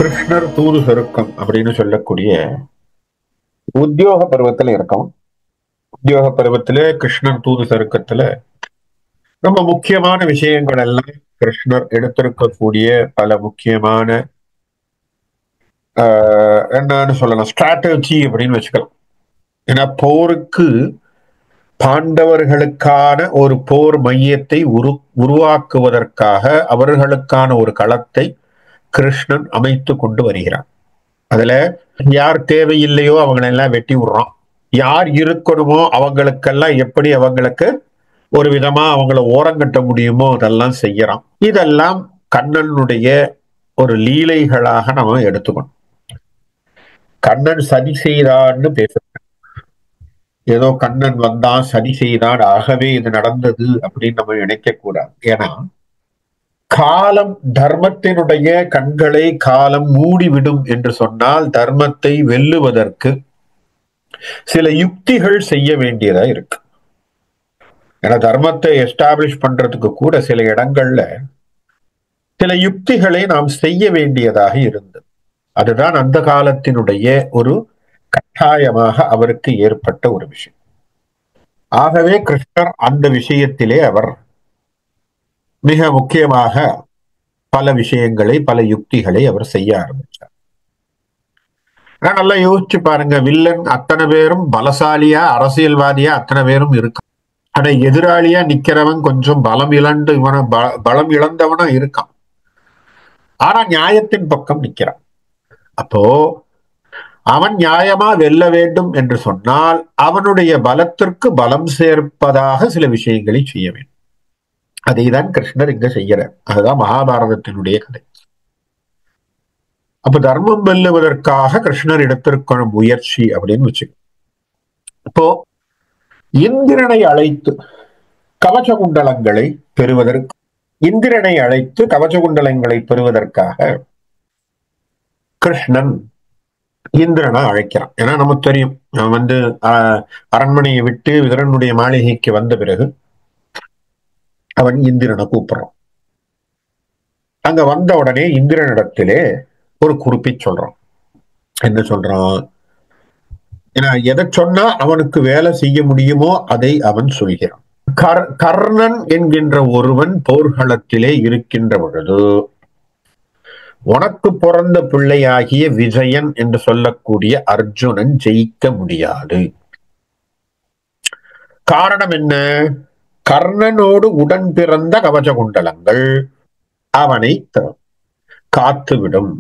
கிருஷ்ணர் தூது சருக்கம் அப்படின்னு சொல்லக்கூடிய உத்தியோக பருவத்துல இருக்கோம். உத்தியோக பருவத்துல கிருஷ்ணர் தூது சருக்கத்துல ரொம்ப முக்கியமான விஷயங்கள் எல்லாம் கிருஷ்ணர் எடுத்திருக்கக்கூடிய பல முக்கியமான என்னன்னு சொல்லலாம், ஸ்ட்ராட்டஜி அப்படின்னு வச்சுக்கலாம். ஏன்னா போருக்கு பாண்டவர்களுக்கான ஒரு போர் மையத்தை உருவாக்குவதற்காக அவர்களுக்கான ஒரு களத்தை கிருஷ்ணன் அமைத்து கொண்டு வருகிறான். அதுல யார் தேவையில்லையோ அவங்களெல்லாம் வெட்டி விடுறான். யார் இருக்கணுமோ அவங்களுக்கெல்லாம் எப்படி அவங்களுக்கு ஒரு விதமா அவங்கள ஓரங்கட்ட முடியுமோ அதெல்லாம் செய்யறான். இதெல்லாம் கண்ணனுடைய ஒரு லீலைகளாக நம்ம எடுத்துக்கணும். கண்ணன் சதி செய்தான்னு பேசுறான். ஏதோ கண்ணன் வந்தான் சதி செய்தான் ஆகவே இது நடந்தது அப்படின்னு நம்ம நினைக்க கூடாது. ஏன்னா காலம் தர்மத்தினுடைய கண்களை காலம் மூடிவிடும் என்று சொன்னால் தர்மத்தை வெல்லுவதற்கு சில யுக்திகள் செய்ய வேண்டியதா இருக்கு. ஏன்னா தர்மத்தை எஸ்டாப்ளிஷ் பண்றதுக்கு கூட சில இடங்கள்ல சில யுக்திகளை நாம் செய்ய வேண்டியதாக இருந்தது. அதுதான் அந்த காலத்தினுடைய ஒரு கட்டாயமாக அவருக்கு ஏற்பட்ட ஒரு விஷயம். ஆகவே கிருஷ்ணர் அந்த விஷயத்திலே அவர் மிக முக்கியமாக பல விஷயங்களை பல யுக்திகளை அவர் செய்ய ஆரம்பிச்சார். நல்லா யோசிச்சு பாருங்க, வில்லன் அத்தனை பேரும் பலசாலியா அரசியல்வாதியா அத்தனை பேரும் இருக்கான். ஆனா எதிராளியா நிக்கிறவன் கொஞ்சம் பலம் இழந்தவனா இருக்கான். ஆனா நியாயத்தின் பக்கம் நிக்கிறான். அப்போ அவன் நியாயமா வெல்ல வேண்டும் என்று சொன்னால் அவனுடைய பலத்திற்கு பலம் சேர்ப்பதாக சில விஷயங்களை செய்ய வேண்டும். அதைதான் கிருஷ்ணர் இங்க செய்யறார். அதுதான் மகாபாரதத்தினுடைய கதை. அப்ப தர்மம் வெல்லுவதற்காக கிருஷ்ணர் எடுத்திருக்கிற முயற்சி அப்படின்னு வச்சுக்கோ. இப்போ இந்திரனை அழைத்து கவச குண்டலங்களை பெறுவதற்கு பெறுவதற்காக கிருஷ்ணன் இந்திரனை அழைக்கிறான். ஏன்னா நமக்கு தெரியும், அவன் அரண்மனையை விட்டு விதுரனுடைய மாளிகைக்கு வந்த பிறகு அவன் இந்திரனை கூப்பிடுறான். அங்க வந்த உடனே இந்திரனிடத்திலே ஒரு குறிப்பை சொல்றான். என்ன சொல்றான்? ஏன்னா எதை சொன்னா அவனுக்கு வேலை செய்ய முடியுமோ அதை அவன் சொல்கிறான். கர்ணன் என்கின்ற ஒருவன் போர்க்களத்திலே இருக்கின்ற பொழுது உனக்கு பிறந்த பிள்ளையாகிய விஜயன் என்று சொல்லக்கூடிய அர்ஜுனன் ஜெயிக்க முடியாது. காரணம் என்ன? கர்ணனோடு உடன் பிறந்த கவச குண்டலங்கள் அவனை காத்துவிடும்.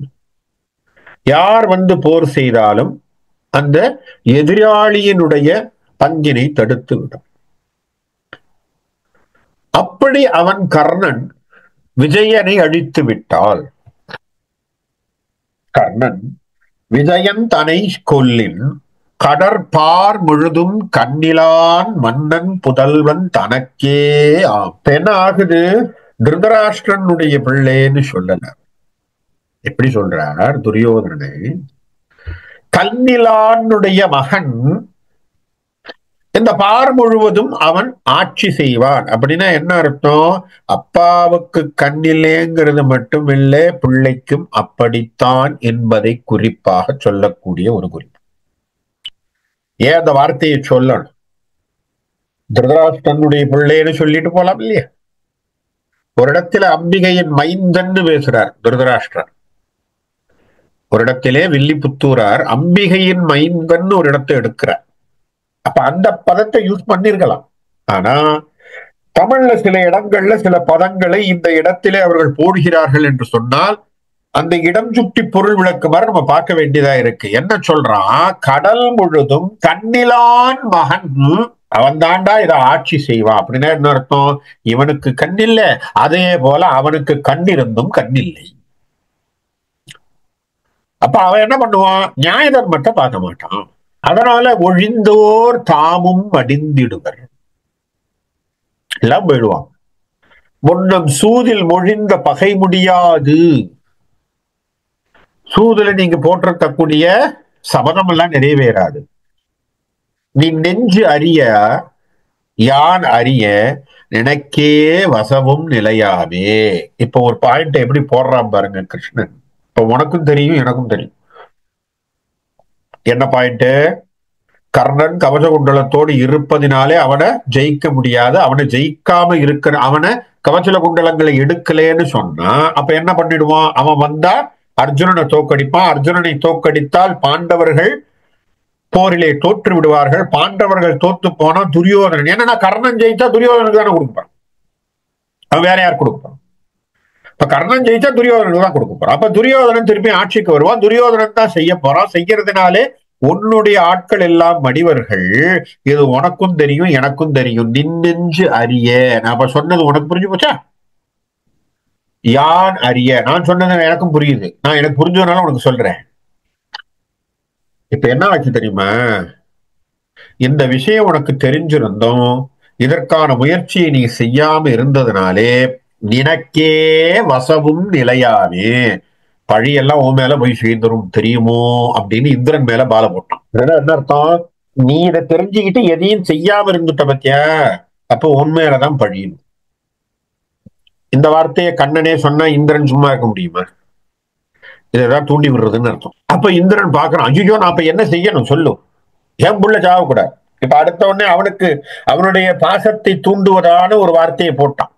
யார் போர் செய்தாலும் அந்த எதிராளியினுடைய பங்கினை தடுத்து விடும். அப்படி அவன் கர்ணன் விஜயனை அழித்து விட்டால், கர்ணன் விஜயன் தனை கொல்லின் கடற்பார் முழுதும் கண்ணிலான் மன்னன் புதல்வன் தனக்கே பெண ஆகுது. திருதராஷ்டிரனுடைய பிள்ளைன்னு சொல்லல. எப்படி சொல்றார் துரியோதனனை? கண்ணிலானுடைய மகன் இந்த பார் முழுவதும் அவன் ஆட்சி செய்வான். அப்படின்னா என்ன அர்த்தம்? அப்பாவுக்கு கண்ணிலேங்கிறது மட்டும் இல்லை, பிள்ளைக்கும் அப்படித்தான் என்பதை குறிப்பாக சொல்லக்கூடிய ஒரு குறிப்பு. ஏன் அந்த வார்த்தையை சொல்லணும்? திருதராஷ்டிரனுடைய பிள்ளைன்னு சொல்லிட்டு போலாம் இல்லையா? ஒரு இடத்துல அம்பிகையின் மைந்தன்னு பேசுறார் திருதராஷ்டிரன். ஒரு இடத்திலே வில்லிபுத்தூரார் அம்பிகையின் மைந்தன் ஒரு இடத்தை எடுக்கிறார். அப்ப அந்த பதத்தை யூஸ் பண்ணிருக்கலாம். ஆனா தமிழ்ல சில இடங்கள்ல சில பதங்களை இந்த இடத்திலே அவர்கள் போடுகிறார்கள் என்று சொன்னால் அந்த இடம் சுட்டி பொருள் விளக்குமாறு நம்ம பார்க்க வேண்டியதா இருக்கு. என்ன சொல்றான்? கடல் முழுதும் கண்ணிலான் மகன் அவன் தாண்டா இதை ஆட்சி செய்வான். அப்படின்னா என்ன அர்த்தம்? இவனுக்கு கண்ணில்ல, அதே போல அவனுக்கு கண்ணிருந்தும் கண்ணில்லை. அப்ப அவன் என்ன பண்ணுவான்? நியாய தர்மத்தை பார்க்க மாட்டான். அதனால ஒழிந்தோர் தாமும் அடிந்திடுவர், எல்லாம் போயிடுவான். முன்னம் சூதில் மொழிந்த பகை முடியாது. சூதுல நீங்க போட்டிருக்கக்கூடிய சபதம் எல்லாம் நிறைவேறாது. நீ நெஞ்சு அறிய யான் அறிய நினைக்கே வசவும் நிலையாவே. இப்ப ஒரு பாயிண்ட் எப்படி போடுறான் பாருங்க கிருஷ்ணன். உனக்கும் தெரியும் எனக்கும் தெரியும் என்ன பாயிண்ட். கர்ணன் கவச குண்டலத்தோடு இருப்பதினாலே அவனை ஜெயிக்க முடியாது. அவனை ஜெயிக்காம இருக்கிற அவனை கவசல குண்டலங்களை எடுக்கலேன்னு சொன்னா அப்ப என்ன பண்ணிடுவான்? அவன் வந்தா அர்ஜுனனை தோக்கடிப்பான். அர்ஜுனனை தோக்கடித்தால் பாண்டவர்கள் போரிலே தோற்று விடுவார்கள். பாண்டவர்கள் தோத்து போனா துரியோதனன், ஏன்னா கர்ணன் ஜெயிச்சா துரியோதனுக்கு தானே கொடுப்பான், அவன் வேற யார் கொடுப்பான்? இப்ப கர்ணன் ஜெயிச்சா துரியோதனுக்கு தான் கொடுக்க போறான். அப்ப துரியோதனன் திருப்பி ஆட்சிக்கு வருவான். துரியோதனன் தான் செய்ய போறான். செய்யறதுனாலே உன்னுடைய ஆட்கள் எல்லாம் மடிவர்கள். இது உனக்கும் தெரியும் எனக்கும் தெரியும். நின்னெஞ்சு அறிய. நான் அப்ப சொன்னது உனக்கு புரிஞ்சு போச்சா? யான் அறிய. நான் சொன்னது எனக்கும் புரியுது. நான் எனக்கு புரிஞ்சதுனால உனக்கு சொல்றேன். இப்ப என்ன ஆச்சு தெரியுமா? இந்த விஷயம் உனக்கு தெரிஞ்சிருந்தோம், இதற்கான முயற்சியை நீ செய்யாம இருந்ததுனாலே நினக்கே வசவும் நிலையாமே, பழியெல்லாம் உன் மேல போய் சேர்ந்துரும் தெரியுமோ அப்படின்னு இந்திரன் மேல பால போட்டான். என்ன அர்த்தம்? நீ இதை தெரிஞ்சுக்கிட்டு எதையும் செய்யாம இருந்துட்ட பத்தியா, அப்போ உன் மேலதான் பழியணும். இந்த வார்த்தையை கண்ணனே சொன்னா இந்திரன் சும்மா இருக்க முடியுமா? இதான் தூண்டி விடுறதுன்னு அர்த்தம். அப்ப இந்திரன் பாக்குறான், ஐயோ நான் அப்ப என்ன செய்யணும் சொல்லு, என் புள்ள சாவக்கூடாது. இப்ப அடுத்த உடனே அவனுக்கு அவனுடைய பாசத்தை தூண்டுவதான ஒரு வார்த்தையை போட்டான்.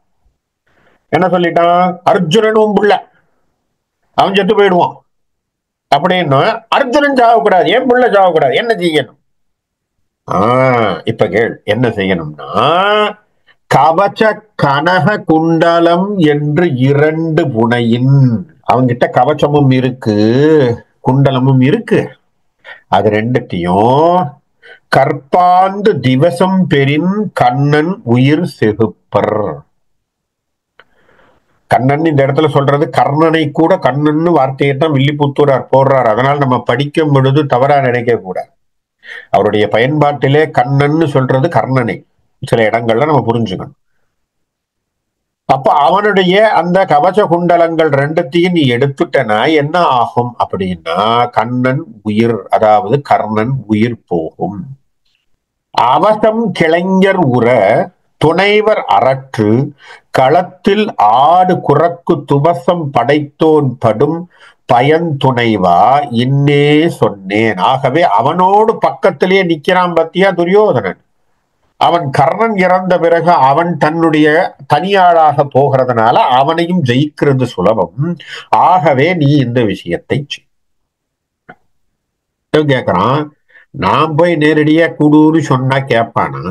என்ன சொல்லிட்டான்? அர்ஜுனனும் புள்ள, அவன் செத்து போயிடுவான் அப்படின்னு. அர்ஜுனன் சாவக்கூடாது, என் புள்ள சாவக்கூடாது, என்ன செய்யணும்? இப்ப கேள், என்ன செய்யணும்னா கவச்ச கனக குண்டலம் என்று 2 புனையின். அவங்கிட்ட கவச்சமும் இருக்கு குண்டலமும் இருக்கு. அது ரெண்டுத்தையும் கற்பாந்து திவசம் பெரின் கண்ணன் உயிர் செகுப்பர். கண்ணன் இந்த இடத்துல சொல்றது கர்ணனை கூட கண்ணன் வார்த்தையை தான் வில்லிபுத்தூரார் போடுறார். அதனால நம்ம படிக்கும் பொழுது தவறா நினைக்க கூடாது. அவருடைய பயன்பாட்டிலே கண்ணன் சொல்றது கர்ணனை சில இடங்கள்ல நம்ம புரிஞ்சுக்கணும். அப்ப அவனுடைய அந்த கவச குண்டலங்கள் ரெண்டுத்தையும் நீ எடுத்துட்டனா என்ன ஆகும் அப்படின்னா கண்ணன் உயிர், அதாவது கர்ணன் உயிர் போகும். அவசம் கிளைஞர் உற துணைவர் அரற்று களத்தில் ஆடு குறக்கு துவசம் படைத்தோன் படும் பயன் துணைவா இன்னே சொன்னேன். ஆகவே அவனோடு பக்கத்திலேயே நிக்கிறான் பத்தியா துரியோதனன். அவன் கர்ணன் இறந்த பிறகு அவன் தன்னுடைய தனியாளாக போகிறதுனால அவனையும் ஜெயிக்கிறது சுலபம். ஆகவே நீ இந்த விஷயத்தை கேட்கிறான். நான் போய் நேரடியா குடுன்னு சொன்னா கேட்பானா?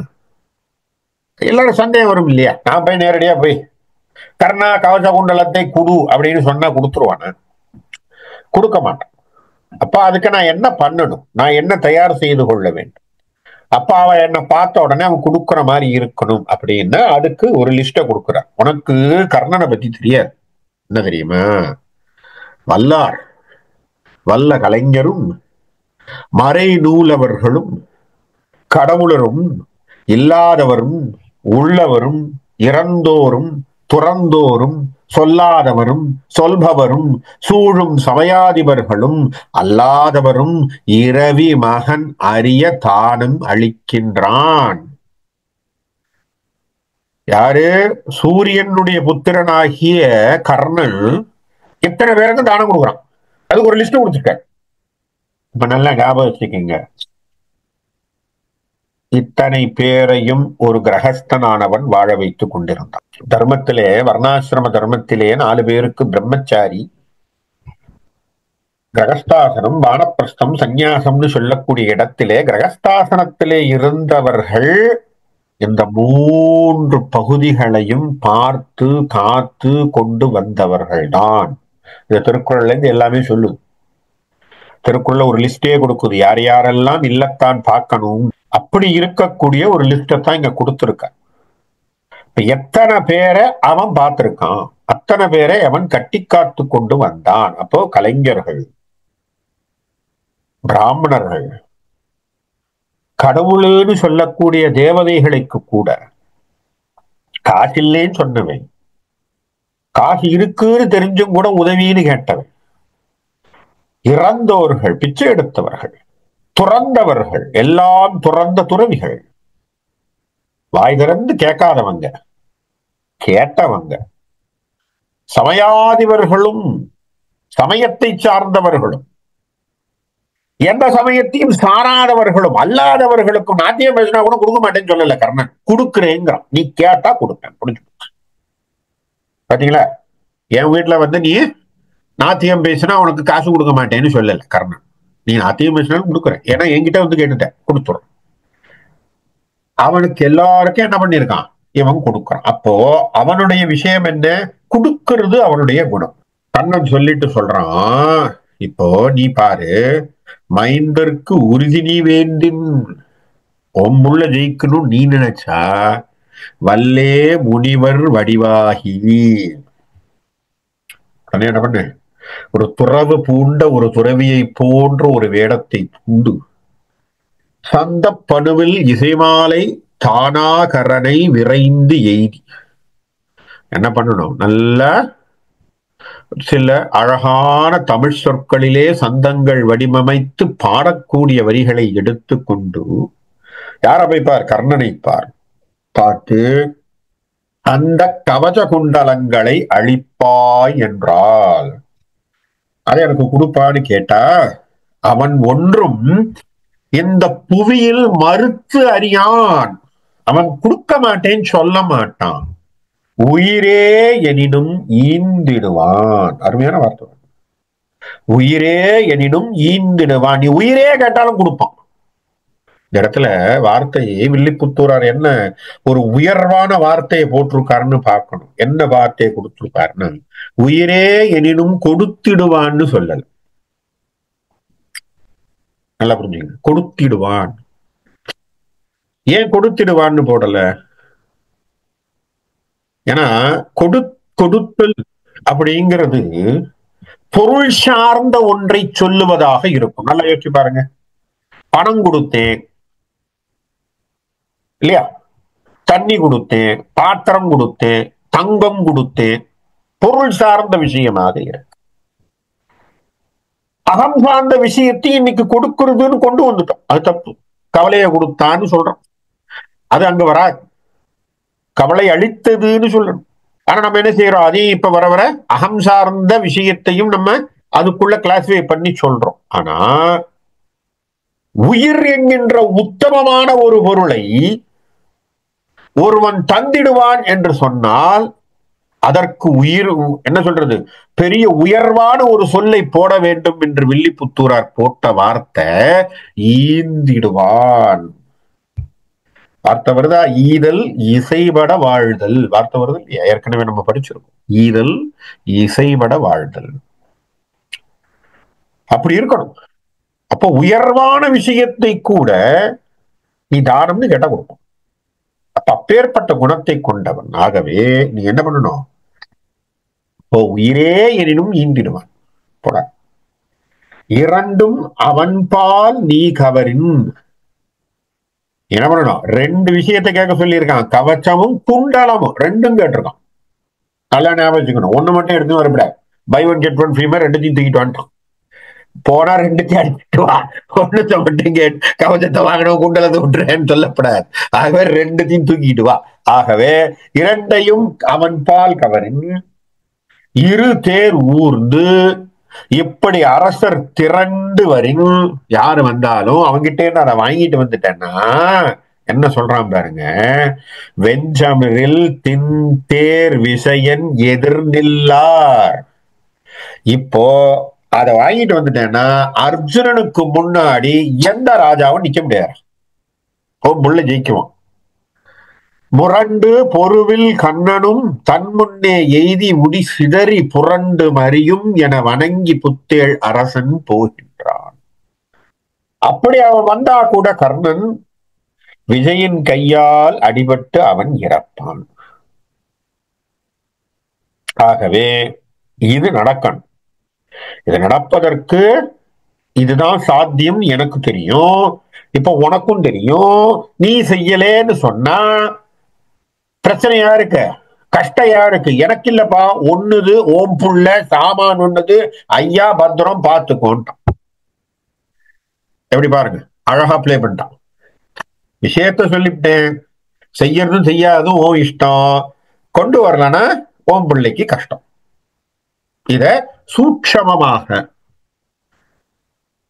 எல்லாரும் சந்தேகம் வரும் இல்லையா? நான் போய் நேரடியா போய் கர்ணா கவச குண்டலத்தை குடு அப்படின்னு சொன்னா கொடுத்துருவானா? கொடுக்க மாட்டான். அப்ப அதுக்கு நான் என்ன பண்ணணும்? நான் என்ன தயார் செய்து கொள்ள வேண்டும்? அப்ப அவன் என்ன பார்த்த உடனே அவன் கொடுக்குற மாதிரி இருக்கணும் அப்படின்னா அதுக்கு ஒரு லிஸ்ட கொடுக்குறான். உனக்கு கர்ணனை பத்தி தெரியாது, என்ன தெரியுமா? வல்லார் வல்ல கலைஞரும் மறை நூலவர்களும் கடவுளரும் இல்லாதவரும் உள்ளவரும் இறந்தோரும் துறந்தோரும் சொல்லாதவரும் சொல்பவரும் சூழும் சமயாதிபர்களும் அல்லாதவரும் இரவி மகன் அறிய தானம் அளிக்கின்றான். யாரு? சூரியனுடைய புத்திரனாகிய கர்ணன் எத்தனை பேருக்கு தானம் கொடுக்குறான், அதுக்கு ஒரு லிஸ்ட் கொடுத்துருக்க. இப்ப நல்லா ஞாபகம் வச்சுக்கீங்க, இத்தனை பேரையும் ஒரு கிரகஸ்தனானவன் வாழ வைத்துக் கொண்டிருந்தான். தர்மத்திலே வர்ணாசிரம தர்மத்திலே 4 பேருக்கு பிரம்மச்சாரி, கிரகஸ்தாசனம், வானப்பிரஸ்தம், சந்நியாசம்னு சொல்லக்கூடிய இடத்திலே கிரகஸ்தாசனத்திலே இருந்தவர்கள் இந்த 3 பகுதிகளையும் பார்த்து காத்து கொண்டு வந்தவர்கள் தான். இந்த திருக்குறள்ல இருந்து எல்லாமே சொல்லுது. திருக்குறள்ல ஒரு லிஸ்டே கொடுக்குது, யார் யாரெல்லாம் இல்லத்தான் பார்க்கணும். அப்படி இருக்கக்கூடிய ஒரு லிஸ்டத்தான் இங்க கொடுத்திருக்க. எத்தனை பேரை அவன் பார்த்திருக்கான், அத்தனை பேரை அவன் கட்டி காத்து கொண்டு வந்தான். அப்போ கலைஞர்கள், பிராமணர்கள், கடவுளேன்னு சொல்லக்கூடிய தேவதைகளுக்கு கூட காசில்லேன்னு சொன்னவன், காசு இருக்குன்னு தெரிஞ்சும் கூட உதவின்னு கேட்டவன், இறந்தோர்கள், பிச்சை எடுத்தவர்கள், துறந்தவர்கள், எல்லாம் துறந்த துறவிகள், வாய் திறந்து கேட்காதவங்க, கேட்டவங்க, சமயாதிபர்களும் சமயத்தை சார்ந்தவர்களும் எந்த சமயத்தையும் சாராதவர்களும் அல்லாதவர்களுக்கும் நாட்டியம் பேசினா கூட கொடுக்க மாட்டேன்னு சொல்லல கர்ணன். கொடுக்குறேங்கிறான். நீ கேட்டா கொடுப்பேன். புரிஞ்சு பாத்தீங்களா? என் வீட்டுல நீ நாத்தியம் பேசினா உனக்கு காசு கொடுக்க மாட்டேன்னு சொல்லல கர்ணன். நீ நாத்தியம் பேசினாலும் கொடுக்குறேன். ஏன்னா என்கிட்ட கேட்டுட்டேன், கொடுத்துறேன். அவனுக்கு எல்லாருக்கும் என்ன பண்ணிருக்கான்? இவன் கொடுக்கறான். அப்போ அவனுடைய விஷயம் என்ன? கொடுக்கிறது அவனுடைய குணம். கண்ணன் சொல்லிட்டு சொல்றான், இப்போ நீ பாரு, மைந்தருக்கு உறுதி நீ வேண்டின் ஒம்புள்ள ஜெயிக்கணும் நீ நினைச்சா வல்லே முனிவர் வடிவாகி. என்ன பண்ணு? ஒரு துறவு பூண்ட ஒரு துறவியை போன்ற ஒரு வேடத்தை பூண்டு சந்த பணுவில் இசைமாலை தானாகரனை விரைந்து எய்தி என்ன பண்ணணும்? நல்ல சில அழகான தமிழ் சொற்களிலே சந்தங்கள் வடிவமைத்து பாடக்கூடிய வரிகளை எடுத்துக்கொண்டு யாரை வைப்பார்? கர்ணனை பார்த்து அந்த கவச குண்டலங்களை அழிப்பாய் என்றால் அதை எனக்கு கொடுப்பான்னு கேட்டா அவன் ஒன்றும் இந்த புவியில் மறுத்து அறியான். அவன் கொடுக்க மாட்டேன்னு சொல்ல மாட்டான். உயிரே எனினும் ஈந்திடுவான். அருமையான வார்த்தை. உயிரே எனினும் ஈந்திடுவான். நீ உயிரே கேட்டாலும் கொடுப்பான். இந்த இடத்துல வார்த்தையை வில்லிபுத்தூரார் என்ன ஒரு உயர்வான வார்த்தையை போட்டிருக்காருன்னு பார்க்கணும். என்ன வார்த்தையை கொடுத்திருக்காருன்னு, உயிரே எனினும் கொடுத்திடுவான்னு சொல்லல. நல்லா புரிஞ்சுங்க. கொடுத்திடுவான். ஏன் கொடுத்திடுவான்னு போடல? ஏன்னா கொடுத்தல் அப்படிங்கிறது பொருள் சார்ந்த ஒன்றை சொல்லுவதாக இருக்கும். நல்லா யோசிச்சு பாருங்க. பணம் கொடுத்தேன் இல்லையா, தண்ணி கொடுத்தேன், பாத்திரம் கொடுத்தேன், தங்கம் கொடுத்தேன், பொருள் சார்ந்த விஷயமாக இருக்கு. அகம் சார்ந்த விஷயத்தை இன்னைக்கு கொடுக்கிறதுன்னு கொண்டு வந்துட்டோம். அது தப்பு. கவலையை கொடுத்தான்னு சொல்றோம், அது அங்க வராது. கவலை அளித்ததுன்னு சொல்லணும். ஆனா நம்ம என்ன செய்யறோம்? அதையும் இப்ப வர வர அகம் சார்ந்த விஷயத்தையும் நம்ம அதுக்குள்ள கிளாசிஃபை பண்ணி சொல்றோம். ஆனா உயிர் என்கின்ற உத்தமமான ஒரு பொருளை ஒருவன் தந்திடுவான் என்று சொன்னால் அதற்கு உயிர் என்ன சொல்றது? பெரிய உயர்வான ஒரு சொல்லை போட வேண்டும் என்று வில்லிபுத்தூரார் போட்ட வார்த்தை ஈந்திடுவான். வார்த்தை வருதா? ஈதல் இசைபட வாழ்தல். வார்த்தை வருது இல்லையா? ஏற்கனவே நம்ம படிச்சிருக்கோம். ஈதல் இசைபட வாழ்தல். அப்படி இருக்கணும். அப்போ உயர்வான விஷயத்தை கூட நீ தானம்னு கேட்டா கொடுப்போம். அப்ப அப்பேற்பட்ட குணத்தை கொண்டவன். ஆகவே நீ என்ன பண்ணணும்? இப்போ உயிரே எனினும் ஈந்திடுவான். போட இரண்டும் அவன்பால் நீ கவரின். என்ன பண்ணணும்? ரெண்டு விஷயத்தை கேட்க சொல்லியிருக்கான். கவச்சமும் குண்டலமும் ரெண்டும் கேட்டிருக்கான். நல்லா ஞாபகம் வச்சுக்கணும். ஒண்ணு மட்டும் எடுத்து வரப்படாது. Buy one get one free மாதிரி ரெண்டுத்தையும் தூக்கிட்டு வந்துட்டான். போனா ரெண்டுத்தையும் அடிச்சுட்டு வா. ஒண்ணுத்த மட்டும் கவச்சத்தை வாங்கணும், குண்டலத்தை விட்டுறேன்னு சொல்லப்படாது. ஆகவே ரெண்டுத்தையும் தூக்கிட்டு வா. ஆகவே இரண்டையும் அவன் பால் கவரின் இரு தேர் ஊர்ந்து இப்படி அரசர் திரண்டு வரின். யாரு வந்தாலும் அவங்கிட்டே அதை வாங்கிட்டு வந்துட்டேன்னா என்ன சொல்றான் பாருங்க. வெஞ்சமிரில் தின் தேர் விசையன் எதிர் நில்லார். இப்போ அதை வாங்கிட்டு வந்துட்டேன்னா அர்ஜுனனுக்கு முன்னாடி எந்த ராஜாவும் நிக்க முடியாது. முள்ள ஜெயிக்குவான். முரண்டு பொருவில் கண்ணனும் தன் முன்னே எய்தி முடி சிதறி புரண்டு மறியும் என வணங்கி புத்தேள் அரசன் போகின்றான். அப்படி அவன் வந்தா கூட கர்ணன் விஜயின் கையால் அடிபட்டு அவன் இறப்பான். ஆகவே இது நடக்கணும். இது நடப்பதற்கு இதுதான் சாத்தியம். எனக்கு தெரியும், இப்ப உனக்கும் தெரியும். நீ செய்யலேன்னு சொன்னா பிரச்சனையா இருக்கு, கஷ்டையா இருக்கு. எனக்கு இல்லப்பா, ஒண்ணுது ஓம் புள்ள சாமான் ஒண்ணுது, ஐயா பத்திரம் பார்த்துக்கோன்ட்டான். எப்படி பாருங்க, அழகா பிளே பண்ணிட்டான். விஷயத்த சொல்லிவிட்டேன், செய்யறதும் செய்யாததும் ஓ இஷ்டம், கொண்டு வரலன்னா ஓம் பிள்ளைக்கு கஷ்டம். இத சூட்சமமாக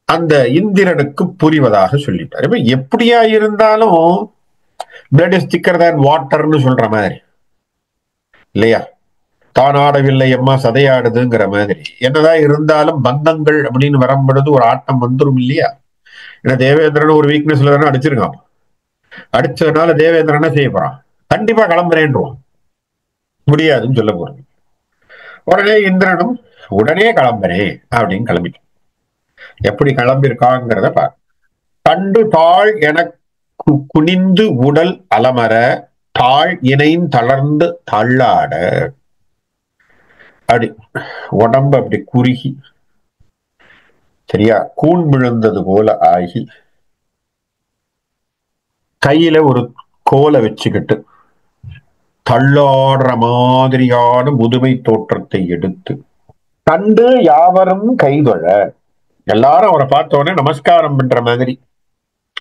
அந்த இந்திரனுக்கு புரிவதாக சொல்லிட்டார். இப்ப எப்படியா இருந்தாலும் பிளட் இஸ் திக்கர் தேன் வாட்டர்னு சொல்ற மாதிரி இல்லையா? தானாடவில்லை அம்மா சதையாடுதுங்கிற மாதிரி என்னதான் இருந்தாலும் பந்தங்கள் அப்படின்னு வரும்பொழுது ஒரு ஆட்டம் வந்துடும் இல்லையா? ஏன்னா தேவேந்திரன் ஒரு வீக்னஸ்ல தானே அடிச்சிருக்கான். அடிச்சதுனால தேவேந்திரன் என்ன செய்ய போறான்? கண்டிப்பா கிளம்புறேன்றுவான். முடியாதுன்னு சொல்ல போறது. உடனே இந்திரனும் உடனே கிளம்புறேன் அப்படின்னு கிளம்பிட்டான். எப்படி கிளம்பிருக்காங்கிறத பாரு. கண்டு தாழ் என குனிந்து உடல் அலமர தாழ் இணைந்து தளர்ந்து தள்ளாட, அப்படி உடம்பு அப்படி குறுகி சரியா கூன் விழுந்தது போல ஆகி கையில ஒரு கோலை வச்சுக்கிட்டு தள்ளாடுற மாதிரியான முதுமை தோற்றத்தை எடுத்து கண்டு யாவரும் கைதொழ, எல்லாரும் அவரை பார்த்தோன்னே நமஸ்காரம் பண்ற மாதிரி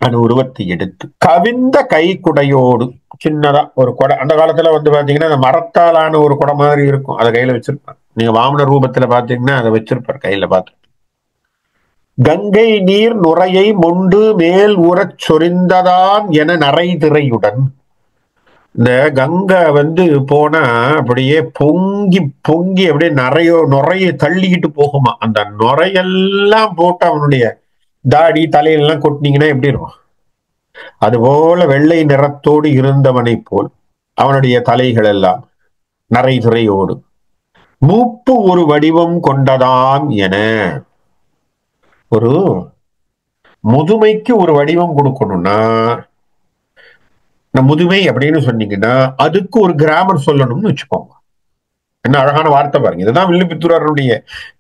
அந்த உருவத்தை எடுத்து கவிந்த கை குடையோடு சின்னதா ஒரு குடை, அந்த காலத்துல வந்து பாத்தீங்கன்னா அந்த மரத்தாலான ஒரு குடை மாதிரி இருக்கும், அதை கையில வச்சிருப்பார். நீங்க வாமன ரூபத்துல பாத்தீங்கன்னா அதை வச்சிருப்பார் கையில பார்த்து. கங்கை நீர் நுரையை மொண்டு மேல் உறச் சொரிந்ததான் என நரை திரையுடன், இந்த கங்கை வந்து போனா அப்படியே பொங்கி பொங்கி அப்படியே நுரையை தள்ளிக்கிட்டு போகுமா. அந்த நுரையெல்லாம் போட்டு அவனுடைய தாடி தலையெல்லாம் கொட்டினீங்கன்னா எப்படி இருக்கும்? அதுபோல வெள்ளை நிறத்தோடு இருந்தவனை போல் அவனுடைய தலைகள் எல்லாம் நரை துறையோடு மூப்பு ஒரு வடிவம் கொண்டதாம் என, ஒரு முதுமைக்கு ஒரு வடிவம் கொடுக்கணும்னா, முதுமை அப்படின்னு சொன்னீங்கன்னா அதுக்கு ஒரு கிராமர் சொல்லணும்னு வச்சுக்கோங்க. என்ன அழகான வார்த்தை பாருங்க. இதுதான் வில்லுப்பித்தூரருடைய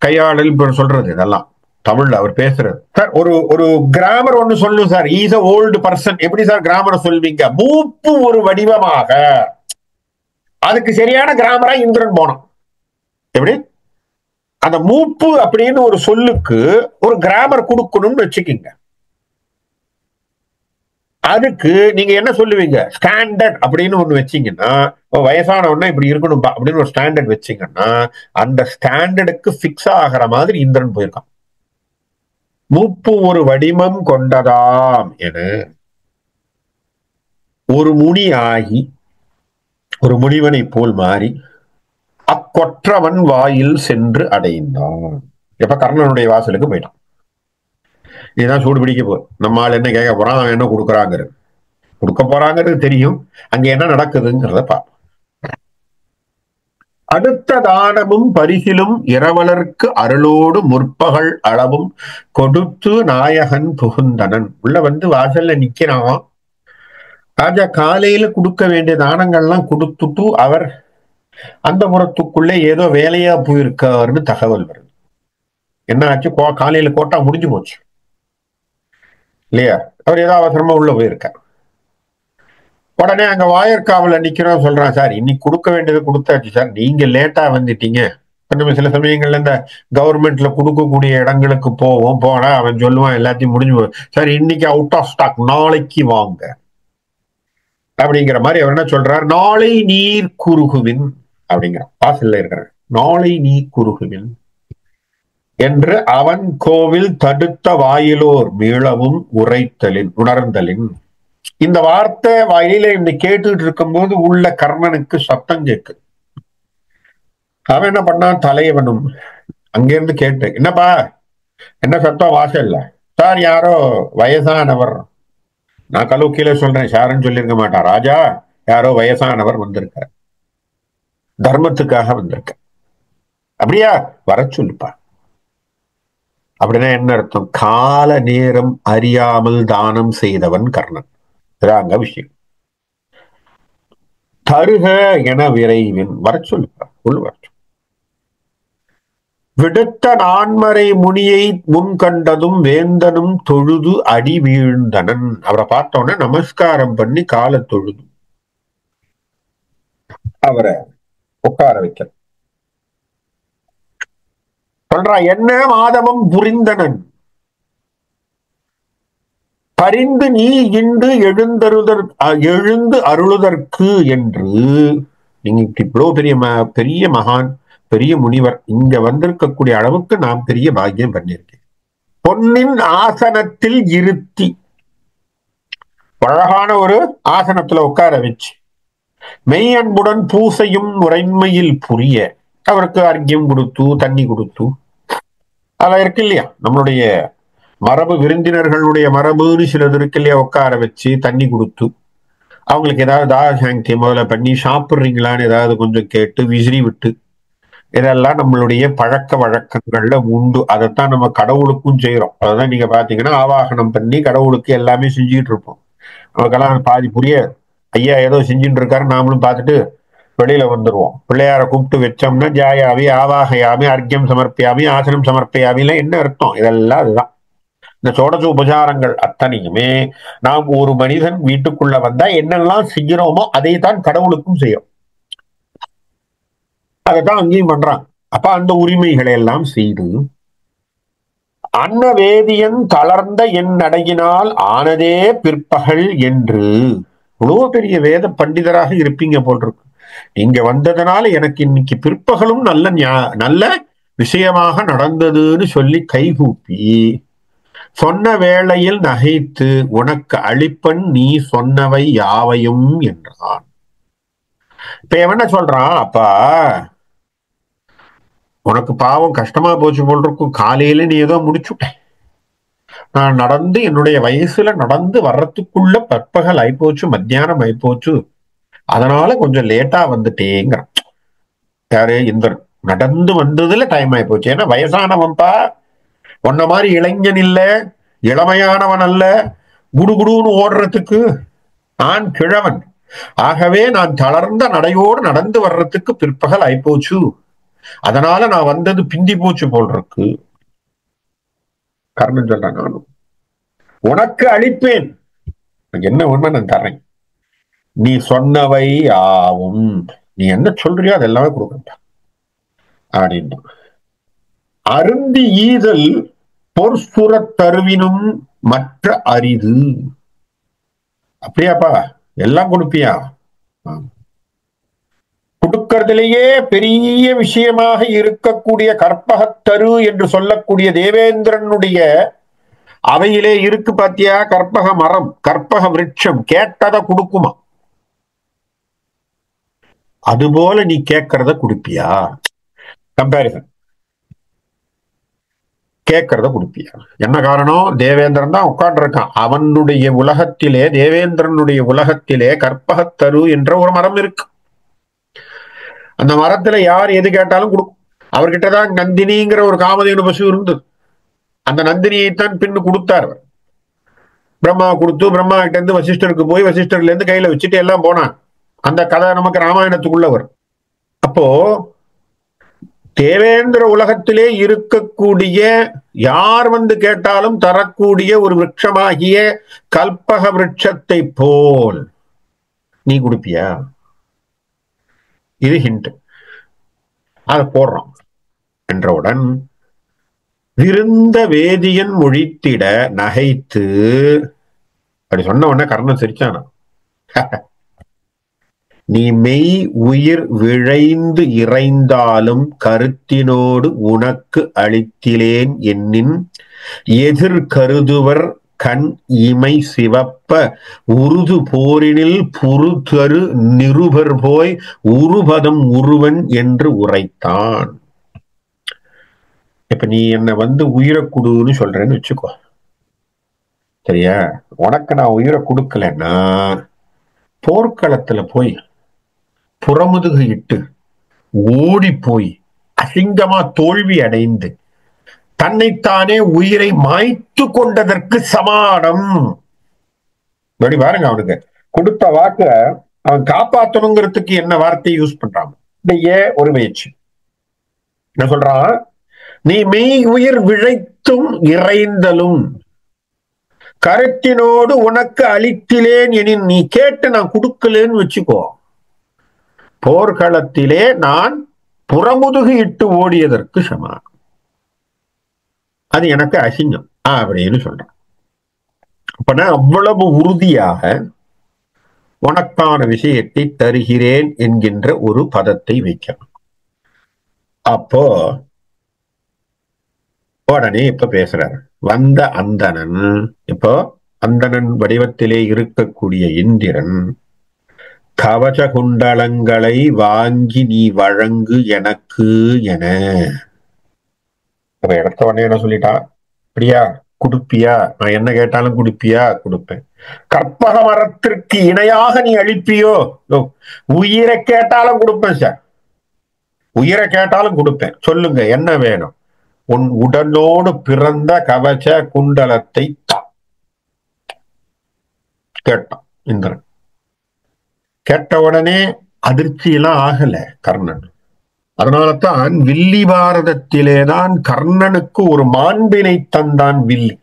கையாளல் சொல்றது. இதெல்லாம் தமிழ்ல அவர் பேசுறது. சார் ஒரு கிராமர் ஒண்ணு சொல்லும் sir. Is a old person. எப்படி சார் கிராமர் சொல்வீங்க? மூப்பு ஒரு வடிவமாக. அதுக்கு சரியான கிராமரா இந்திரன் போனோம். எப்படி அந்த மூப்பு அப்படின்னு ஒரு சொல்லுக்கு ஒரு கிராமர் கொடுக்கணும்னு வச்சுக்கீங்க. அதுக்கு நீங்க என்ன சொல்லுவீங்க? ஸ்டாண்டர்ட் அப்படின்னு ஒண்ணு வச்சீங்கன்னா, வயசானவன்னா இப்படி இருக்கணும் அப்படின்னு ஒரு ஸ்டாண்டர்ட் வச்சீங்கன்னா, அந்த ஸ்டாண்டர்டுக்கு பிக்ஸ் ஆகிற மாதிரி இந்திரன் போயிருக்கான். மூப்பு ஒரு வடிவம் கொண்டதாம் என ஒரு முனி ஆகி ஒரு முனிவனை போல் மாறி அக்கொற்றவன் வாயில் சென்று அடைந்தான். எப்ப கர்ணனுடைய வாசலுக்கு போயிட்டான். இதுதான் சூடு பிடிக்க போ. நம்ம ஆள் என்ன கேட்க போறான், அவன் என்ன கொடுக்குறாங்கிறது, கொடுக்க போறாங்கிறது தெரியும். அங்க என்ன நடக்குதுங்கிறத பார்ப்போம். அடுத்த தானமும் பரிசிலும் இரவலர்க்கு அருளோடு முற்பகல் அளவும் கொடுத்து நாயகன் புகுந்தனன். உள்ள வந்து வாசல்ல நிக்கிறான் ராஜா. காலையில கொடுக்க வேண்டிய தானங்கள்லாம் கொடுத்துட்டு அவர் அந்த புறத்துக்குள்ளே ஏதோ வேலையா போயிருக்காருன்னு தகவல் வருது. என்ன ஆச்சு? காலையில கோட்டா முடிஞ்சு போச்சு இல்லையா? அவர் ஏதோ அவசரமா உள்ள போயிருக்கார். உடனே அங்க வாயற்காவல நிக்கிறோம், சொல்றான் சார் இன்னைக்கு கொடுக்க வேண்டியது கொடுத்தாச்சு சார், நீங்க லேட்டா வந்துட்டீங்க. நம்ம சில சமயங்கள்ல இந்த கவர்மெண்ட்ல கொடுக்கக்கூடிய இடங்களுக்கு போனா அவன் சொல்லுவான் எல்லாத்தையும் முடிஞ்சு சார் இன்னைக்கு அவுட் ஆஃப் ஸ்டாக், நாளைக்கு வாங்க அப்படிங்கிற மாதிரி. அவர் என்ன சொல்றாரு? நாளை நீர் குறுகுவின் அப்படிங்கிற வாசல்ல இருக்கிற நாளை நீர் குறுகுவின் என்று அவன் கோவில் தடுத்த வாயிலோர் மீளவும் உணர்ந்தலின். இந்த வார்த்தை வாயில இந்த கேட்டுட்டு இருக்கும் போது உள்ள கர்ணனுக்கு சத்தம் கேக்கு. அவன் என்ன பண்ணான்? தலைவனும் அங்கிருந்து கேட்டு, என்னப்பா என்ன சத்தம் வாசல்ல? சார் யாரோ வயசானவர். நான் கலவு கீழே சொல்றேன், சாருன்னு சொல்லியிருக்க மாட்டான். ராஜா யாரோ வயசானவர் வந்திருக்க, தர்மத்துக்காக வந்திருக்க. அப்படியா? வர சொல்லுப்பா. அப்படின்னா என்ன அர்த்தம்? கால நேரம் அறியாமல் தானம் செய்தவன் கர்ணன். இதாங்க விஷயம். தருக என விரைவின் வர சொல்லுப்பா, உள்ள வர. விடுத்த நான்மறை முனியை முன் கண்டதும் வேந்தனும் தொழுது அடி வீழ்ந்தனன். அவரை பார்த்தோன்னே நமஸ்காரம் பண்ணி கால தொழுது அவரை உட்கார வைக்க சொல்றான். என்ன மாதவம் புரிந்தனன் பரிந்து நீ இன்று எழுந்து அருளுதற்கு என்று. நீங்க இவ்வளவு பெரிய மகான் பெரிய முனிவர், இங்க வந்திருக்கக்கூடிய அளவுக்கு நான் பெரிய பாக்கியம் பண்ணியிருக்கேன். பொன்னின் ஆசனத்தில் இருத்தி, அழகான ஒரு ஆசனத்துல உட்கார வச்சு, மெய் அன்புடன் பூசையும் முறைமையில் புரிய, அவருக்கு அர்க்கியம் கொடுத்து தண்ணி கொடுத்து, அதெல்லாம் இருக்கு இல்லையா நம்மளுடைய மரபு, விருந்தினர்களுடைய மரபுன்னு சிலது இருக்கு இல்லையா, உட்கார வச்சு தண்ணி கொடுத்து, அவங்களுக்கு ஏதாவது தாசாங்கி முதல்ல பண்ணி சாப்பிட்றீங்களான்னு ஏதாவது கொஞ்சம் கேட்டு விசிறி விட்டு, இதெல்லாம் நம்மளுடைய பழக்க வழக்கங்கள்ல உண்டு. அதைத்தான் நம்ம கடவுளுக்கும் செய்யறோம். அதான் நீங்க பாத்தீங்கன்னா ஆவாகனம் பண்ணி கடவுளுக்கு எல்லாமே செஞ்சுட்டு இருப்போம். நமக்கெல்லாம் பாதி புரியாது. ஐயா ஏதோ செஞ்சுட்டு இருக்காரு, நாமளும் பார்த்துட்டு வெளியில வந்துருவோம். பிள்ளையார கூப்பிட்டு வச்சோம்னா ஜாயாவி ஆவாகையாமி அர்க்கியம் சமர்ப்பியாமி ஆசனம் சமர்ப்பியாமில என்ன அர்த்தம்? இதெல்லாம் அதுதான். இந்த சோடச உபசாரங்கள் அத்தனையுமே நாம் ஒரு மனிதன் வீட்டுக்குள்ள வந்தா என்னெல்லாம் செய்கிறோமோ அதை தான் கடவுளுக்கும் செய்யும். அதைத்தான் அங்கேயும் பண்றாங்க. அப்ப அந்த உரிமைகளை எல்லாம் செய்து, அன்ன வேதியன் தளர்ந்த என் நடையினால் ஆனதே பிற்பகல் என்று, இவ்வளவு பெரிய வேத பண்டிதராக இருப்பீங்க போல் இருக்கு, இங்க வந்ததுனால எனக்கு இன்னைக்கு பிற்பகலும் நல்ல விஷயமாக நடந்ததுன்னு சொல்லி கைகூப்பி சொன்ன வேளையில் நகைத்து உனக்கு அளிப்பன் நீ சொன்னவை யாவையும் என்றான். இப்ப என்ன சொல்றான், அப்பா உனக்கு பாவம் கஷ்டமா போச்சு போல் இருக்கும், காலையில நீ ஏதோ முடிச்சுட்ட, நான் நடந்து என்னுடைய வயசுல நடந்து வர்றதுக்குள்ள பற்பகல் ஆயிப்போச்சு, மத்தியானம் ஆயிப்போச்சு, அதனால கொஞ்சம் லேட்டா வந்துட்டேங்கிறான். யாரு? இந்திரன். நடந்து வந்ததுல டைம் ஆயிப்போச்சு. ஏன்னா வயசானவன்பா, உன்ன மாதிரி இளைஞன் இல்ல, இளமையானவன் அல்ல, குடுகுடுன்னு ஓடுறதுக்கு நான் கிழவன். ஆகவே நான் தளர்ந்த நடையோடு நடந்து வர்றதுக்கு பிற்பகல் ஆயிப்போச்சு, அதனால நான் வந்தது பிந்தி போச்சு போல் இருக்கு. கர்ணன் சொல்றான், நானும் உனக்கு அளிப்பேன், என்ன உண்மை நான் தர்றேன், நீ சொன்னவை ஆவும், நீ என்ன சொல்றியோ அதெல்லாமே கொடுக்க அப்படின்னு. அருந்தி ஈதல் பொற்சுரத் தருவினும் மற்ற அரிது. அப்படியாப்பா, எல்லாம் கொடுப்பியா? கொடுக்கறதிலேயே பெரிய விஷயமாக இருக்கக்கூடிய கற்பகத்தரு என்று சொல்லக்கூடிய தேவேந்திரனுடைய அவையிலே இருக்கு பாத்தியா, கற்பக மரம், கற்பக விருட்சம், கேட்டதை கொடுக்குமா? அதுபோல நீ கேட்கறத கொடுப்பியா? கம்பேரிசன். கேட்கறத கொடுப்பியா? என்ன காரணம்? தேவேந்திரன் தான் உட்கார்ந்து இருக்கான், அவனுடைய உலகத்திலே, தேவேந்திரனுடைய உலகத்திலே கற்பகத்தரு என்ற ஒரு மரம் இருக்கு. அந்த மரத்துல யார் எது கேட்டாலும் கொடுக்கும். அவர்கிட்டதான் நந்தினிங்கிற ஒரு காமதேனு பசு இருந்தது. அந்த நந்தினியைத்தான் பின்னு கொடுத்தார். பிரம்மா கொடுத்து, பிரம்மா கிட்ட இருந்து வசிஷ்டருக்கு போய், வசிஷ்டர்ல இருந்து கையில வச்சுட்டு எல்லாம் போனான். அந்த கதை நமக்கு ராமாயணத்துக்குள்ள வரும். அப்போ தேவேந்திர உலகத்திலே இருக்கக்கூடிய யார் வந்து கேட்டாலும் தரக்கூடிய ஒரு விருட்சமாகிய கல்பக விருட்சத்தை போல் நீ கொடுப்பியா? இது ஹிண்ட். அதை போடுறான் என்றவுடன் விருந்த வேதியன் மொழித்திட நகைத்து, அப்படி சொன்ன உடனே கர்ணன் சிரிச்சானா, நீ மெய் உயிர் விழைந்து இறைந்தாலும் கருத்தினோடு உனக்கு அளித்திலேன் என்னின் எதிர் கருதுவர் கண் இமை சிவப்ப உருது போரினில் புருதரு நிருபர் போய் உருபதம் உருவன் என்று உரைத்தான். இப்ப நீ என்ன வந்து உயிரை கொடுன்னு சொல்றேன்னு வச்சுக்கோ, சரியா? உனக்கு நான் உயிரை கொடுக்கலன்னா போர்க்களத்துல போய் புறமுதுகு இட்டு ஓடி போய் அசிங்கமா தோல்வி அடைந்து தன்னைத்தானே உயிரை மாய்த்து கொண்டதற்கு சமானம். படி பாருங்க, அவனுக்கு கொடுத்த வாக்க அவன் காப்பாற்றணுங்கிறதுக்கு என்ன வார்த்தை யூஸ் பண்றான்? ஒரு முயற்சி. என்ன சொல்றான்? நீ மெய் உயிர் விழைத்தும் இறைந்தலும் கருத்தினோடு உனக்கு அளித்திலேன் எனின், நீ கேட்டு நான் கொடுக்கலன்னு வச்சுக்கோ, போர்க்களத்திலே நான் புறமுதுகு இட்டு ஓடியதற்கு சமானம், அது எனக்கு அசிங்கம் அப்படின்னு சொல்றான். அப்பனா அவ்வளவு உறுதியாக உனக்கான விஷயத்தை தருகிறேன் என்கின்ற ஒரு பதத்தை வைக்கணும். அப்போ உடனே இப்ப பேசுறாரு. வந்த அந்தணன், இப்போ அந்தணன் வடிவத்திலே இருக்கக்கூடிய இந்திரன், கவச குண்டலங்களை வாங்கி நீ வழங்கு எனக்கு என. அப்ப எடுத்த உடனே என்ன சொல்லிட்டா? அப்படியா, குடுப்பியா? நான் என்ன கேட்டாலும் குடுப்பியா? கொடுப்பேன். கற்பக மரத்திற்கு இணையாக நீ அழிப்பியோ? உயிரை கேட்டாலும் கொடுப்பேன் சார், உயிரை கேட்டாலும் கொடுப்பேன். சொல்லுங்க என்ன வேணும்? உன் உடலோடு பிறந்த கவச குண்டலத்தை கேட்டான் இந்திரன். கேட்ட உடனே அதிர்ச்சியெல்லாம் ஆகல கர்ணன். அதனால்தான் வில்லி பாரதத்திலேதான் கர்ணனுக்கு ஒரு மாண்பினை தந்தான் வில்லி.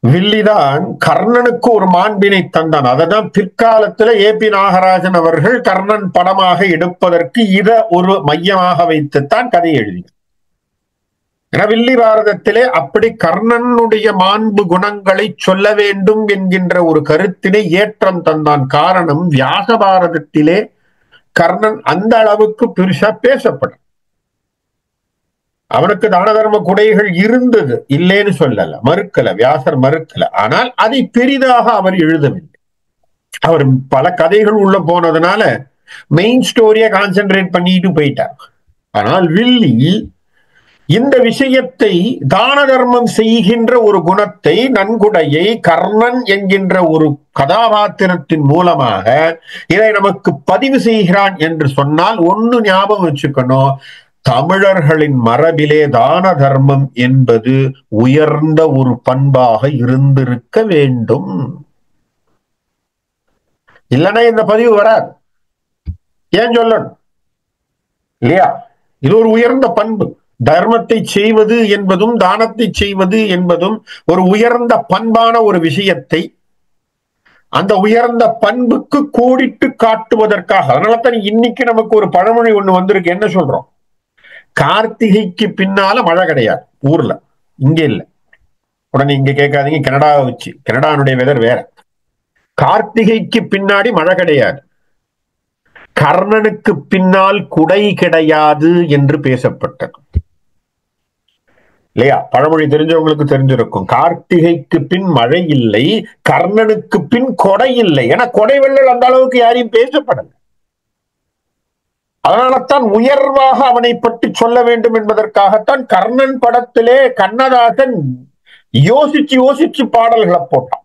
வில்லிதான் கர்ணனுக்கு ஒரு மாண்பினை தந்தான். அததான் பிற்காலத்துல ஏபி நாகராஜன் அவர்கள் கர்ணன் படமாக எடுப்பதற்கு இத ஒரு மையமாக வைத்துத்தான் கதை எழுதினார். ஏன்னா வில்லி பாரதத்திலே அப்படி கர்ணனுடைய மாண்பு குணங்களை சொல்ல வேண்டும் என்கின்ற ஒரு கருத்தினை ஏற்றம் தந்தான். காரணம், வியாச பாரதத்திலே கர்ணன் அந்த அளவுக்கு பெருசா பேசப்படும். அவனுக்கு தான தர்ம குடைகள் இருந்தது, இல்லைன்னு சொல்லல, மறுக்கல, வியாசர் மறுக்கல. ஆனால் அதை பெரிதாக அவர் எழுதவில்லை. அவர் பல கதைகள் உள்ள போனதுனால மெயின் ஸ்டோரியை கான்சென்ட்ரேட் பண்ணிட்டு போயிட்டார். ஆனால் வில்லி இந்த விஷயத்தை, தான தர்மம் செய்கின்ற ஒரு குணத்தை, நன்குடையை கர்ணன் என்கின்ற ஒரு கதாபாத்திரத்தின் மூலமாக இதை நமக்கு பதிவு செய்கிறான் என்று சொன்னால் ஒன்னு ஞாபகம் வச்சுக்கணும். தமிழர்களின் மரபிலே தான தர்மம் என்பது உயர்ந்த ஒரு பண்பாக இருந்திருக்க வேண்டும். இல்லைன்னா இந்த பதிவு வராது. ஏன் சொல்லணும் இல்லையா? இது ஒரு உயர்ந்த பண்பு. தர்மத்தை செய்வது என்பதும் தானத்தை செய்வது என்பதும் ஒரு உயர்ந்த பண்பான ஒரு விஷயத்தை அந்த உயர்ந்த பண்புக்கு கோடிட்டு காட்டுவதற்காக. அதனாலதான் இன்னைக்கு நமக்கு ஒரு பழமொழி ஒண்ணு வந்திருக்கு. என்ன சொல்றோம்? கார்த்திகைக்கு பின்னால மழை கிடையாது ஊர்ல, இங்க இல்ல. உடனே இங்க கேட்காதீங்க, கனடாவை வச்சு, கனடானுடைய வெதர் வேற. கார்த்திகைக்கு பின்னாடி மழை கிடையாது, கர்ணனுக்கு பின்னால் குடை கிடையாது என்று பேசப்பட்டது இல்லையா? பழமொழி தெரிஞ்சவங்களுக்கு தெரிஞ்சிருக்கும். கார்த்திகைக்கு பின் மழை இல்லை, கர்ணனுக்கு பின் கொடை இல்லை. ஏன்னா கொடை வெள்ளல் அந்த அளவுக்கு யாரையும் பேசப்படல. அதனால்தான் உயர்வாக அவனை பற்றி சொல்ல வேண்டும் என்பதற்காகத்தான் கர்ணன் படத்திலே கண்ணதாசன் யோசிச்சு யோசிச்சு பாடல்களை போட்டான்.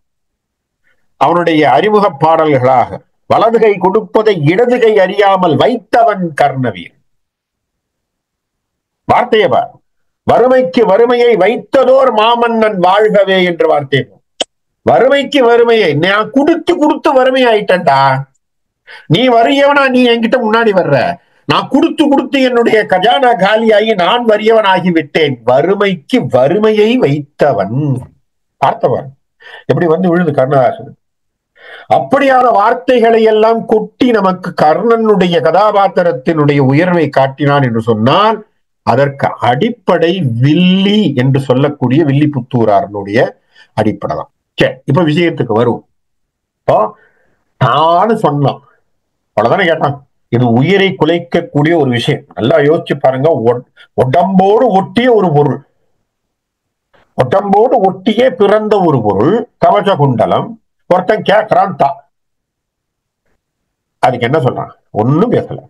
அவனுடைய அறிமுக பாடல்களாக வலதுகை கொடுப்பதை இடதுகை அறியாமல் வைத்தவன் கர்ணவீர். வார்த்தையை பார், வறுமைக்கு வறுமையை வைத்ததோர் மாமன்னன் வாழ்கவே என்று வார்த்தை. வறுமைக்கு வறுமையை நான் கொடுத்து கொடுத்து வறுமை ஆயிட்டா. நீ வறியவனா, நீ என்கிட்ட முன்னாடி வர்ற, நான் கொடுத்து கொடுத்து என்னுடைய கஜானா காலியாகி நான் வறியவன் ஆகிவிட்டேன். வறுமைக்கு வறுமையை வைத்தவன். பார்த்தவன் எப்படி வந்து விழுது கர்ணதாசன். அப்படியான வார்த்தைகளை எல்லாம் கொட்டி நமக்கு கர்ணனுடைய கதாபாத்திரத்தினுடைய உயர்வை காட்டினான் என்று சொன்னால் அதற்கு அடிப்படை வில்லி என்று சொல்லக்கூடிய வில்லிபுத்தூராரனுடைய அடிப்படை தான். சரி, இப்ப விஷயத்துக்கு வருவோம். நானும் சொன்னான், அவ்வளவுதானே கேட்டான். இது உயிரை குலைக்கக்கூடிய ஒரு விஷயம். நல்லா யோசிச்சு பாருங்க. உடம்போடு ஒட்டிய ஒரு பொருள், உடம்போடு ஒட்டிய பிறந்த ஒரு பொருள் கவச குண்டலம். ஒருத்தன் கேட்கிறான் தா, அதுக்கு என்ன சொல்றான்? ஒண்ணும் பேசல.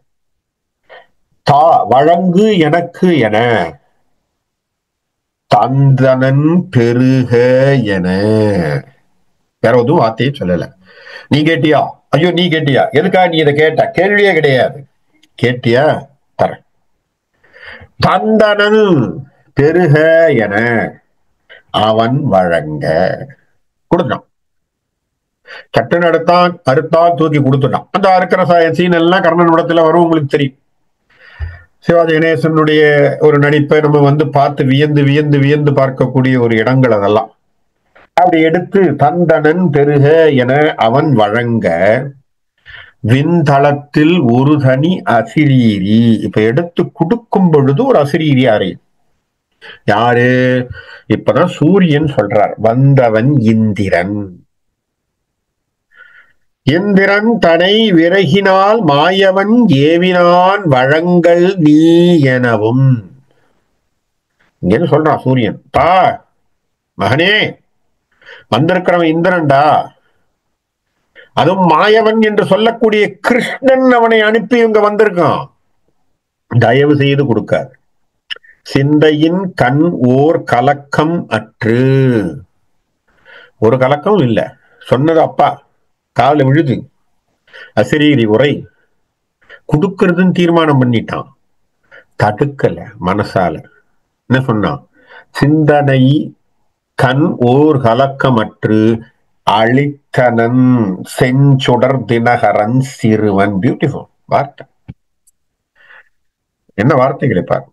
தா வழங்கு எனக்கு என, தந்தனன் பெருக என, வேற எதுவும் வார்த்தையே சொல்லல. நீ கேட்டியா? ஐயோ நீ கேட்டியா? எதுக்கா நீ இதை கேட்ட? கேள்வியே கிடையாது. கேட்டியா? தர. தந்தனன் பெருக என அவன் வழங்க கொடுத்தான். சட்டன் எடுத்தான், அறுத்தான், தூக்கி கொடுத்துட்டான். அந்த அறுக்கிற சீன் எல்லாம் கர்ணன் படத்துல வரும், உங்களுக்கு தெரியும். சிவாஜி கணேசனுடைய ஒரு நடிப்பை நம்ம வந்து பார்த்து வியந்து வியந்து வியந்து பார்க்கக்கூடிய ஒரு இடங்கள் அதெல்லாம். அப்படி எடுத்து தந்தனன் பெருக என அவன் வழங்க விண்தளத்தில் ஒரு தனி அசிரீரி. இப்ப எடுத்து கொடுக்கும் பொழுது ஒரு அசிரீரி யாரு? யாரு? இப்பதான் சூரியன் சொல்றார், வந்தவன் இந்திரன். இந்திரன் தனை விறகினால் மாயவன் ஏவினான் வழங்கல் நீ எனவும். இங்க சொல்றான் சூரியன், பா மகனே, வந்திருக்கிறவன் இந்திரன்டா, அதுவும் மாயவன் என்று சொல்லக்கூடிய கிருஷ்ணன் அவனை அனுப்பி இவங்க வந்திருக்கான், தயவு செய்து கொடுக்காது. சிந்தையின் கண் ஓர் கலக்கம் அற்று. ஒரு கலக்கம் இல்ல, சொன்னது அப்பா கால விழுது, அசிரீரி உரை குடுக்கிறதுன்னு தீர்மானம் பண்ணிட்டான், தடுக்கல மனசால. என்ன சொன்னான்? சிந்தனை கண் ஓர் கலக்கமற்று அழித்தனன் செஞ்சுடர் தினகரன் சிறுவன். பியூட்டிஃபுல் வார்த்தை. என்ன வார்த்தைகளை பாரு,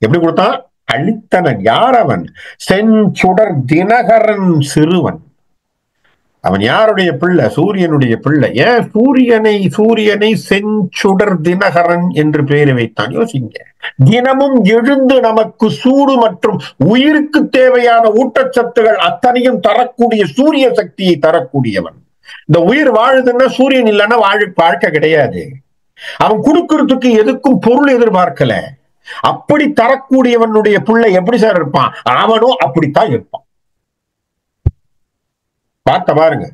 எப்படி கொடுத்தான்? அழித்தனன். யார் அவன்? செஞ்சுடர் தினகரன் சிறுவன். அவன் யாருடைய பிள்ளை? சூரியனுடைய பிள்ளை. ஏன் சூரியனை செஞ்சுடர் தினகரன் என்று பெயர் வைத்தான்? யோசிங்க. தினமும் எழுந்து நமக்கு சூடு மற்றும் உயிருக்கு தேவையான ஊட்டச்சத்துகள் அத்தனையும் தரக்கூடிய சூரிய சக்தியை தரக்கூடியவன். இந்த உயிர் வாழுதுன்னா சூரியன் இல்லைன்னா வாழ்க்கை கிடையாது. அவன் கொடுக்கறதுக்கு எதுக்கும் பொருள் எதிர்பார்க்கல. அப்படி தரக்கூடியவனுடைய பிள்ளை எப்படி சார் இருப்பான்? அவனும் அப்படித்தான் இருப்பான். பார்த்த பாருங்க,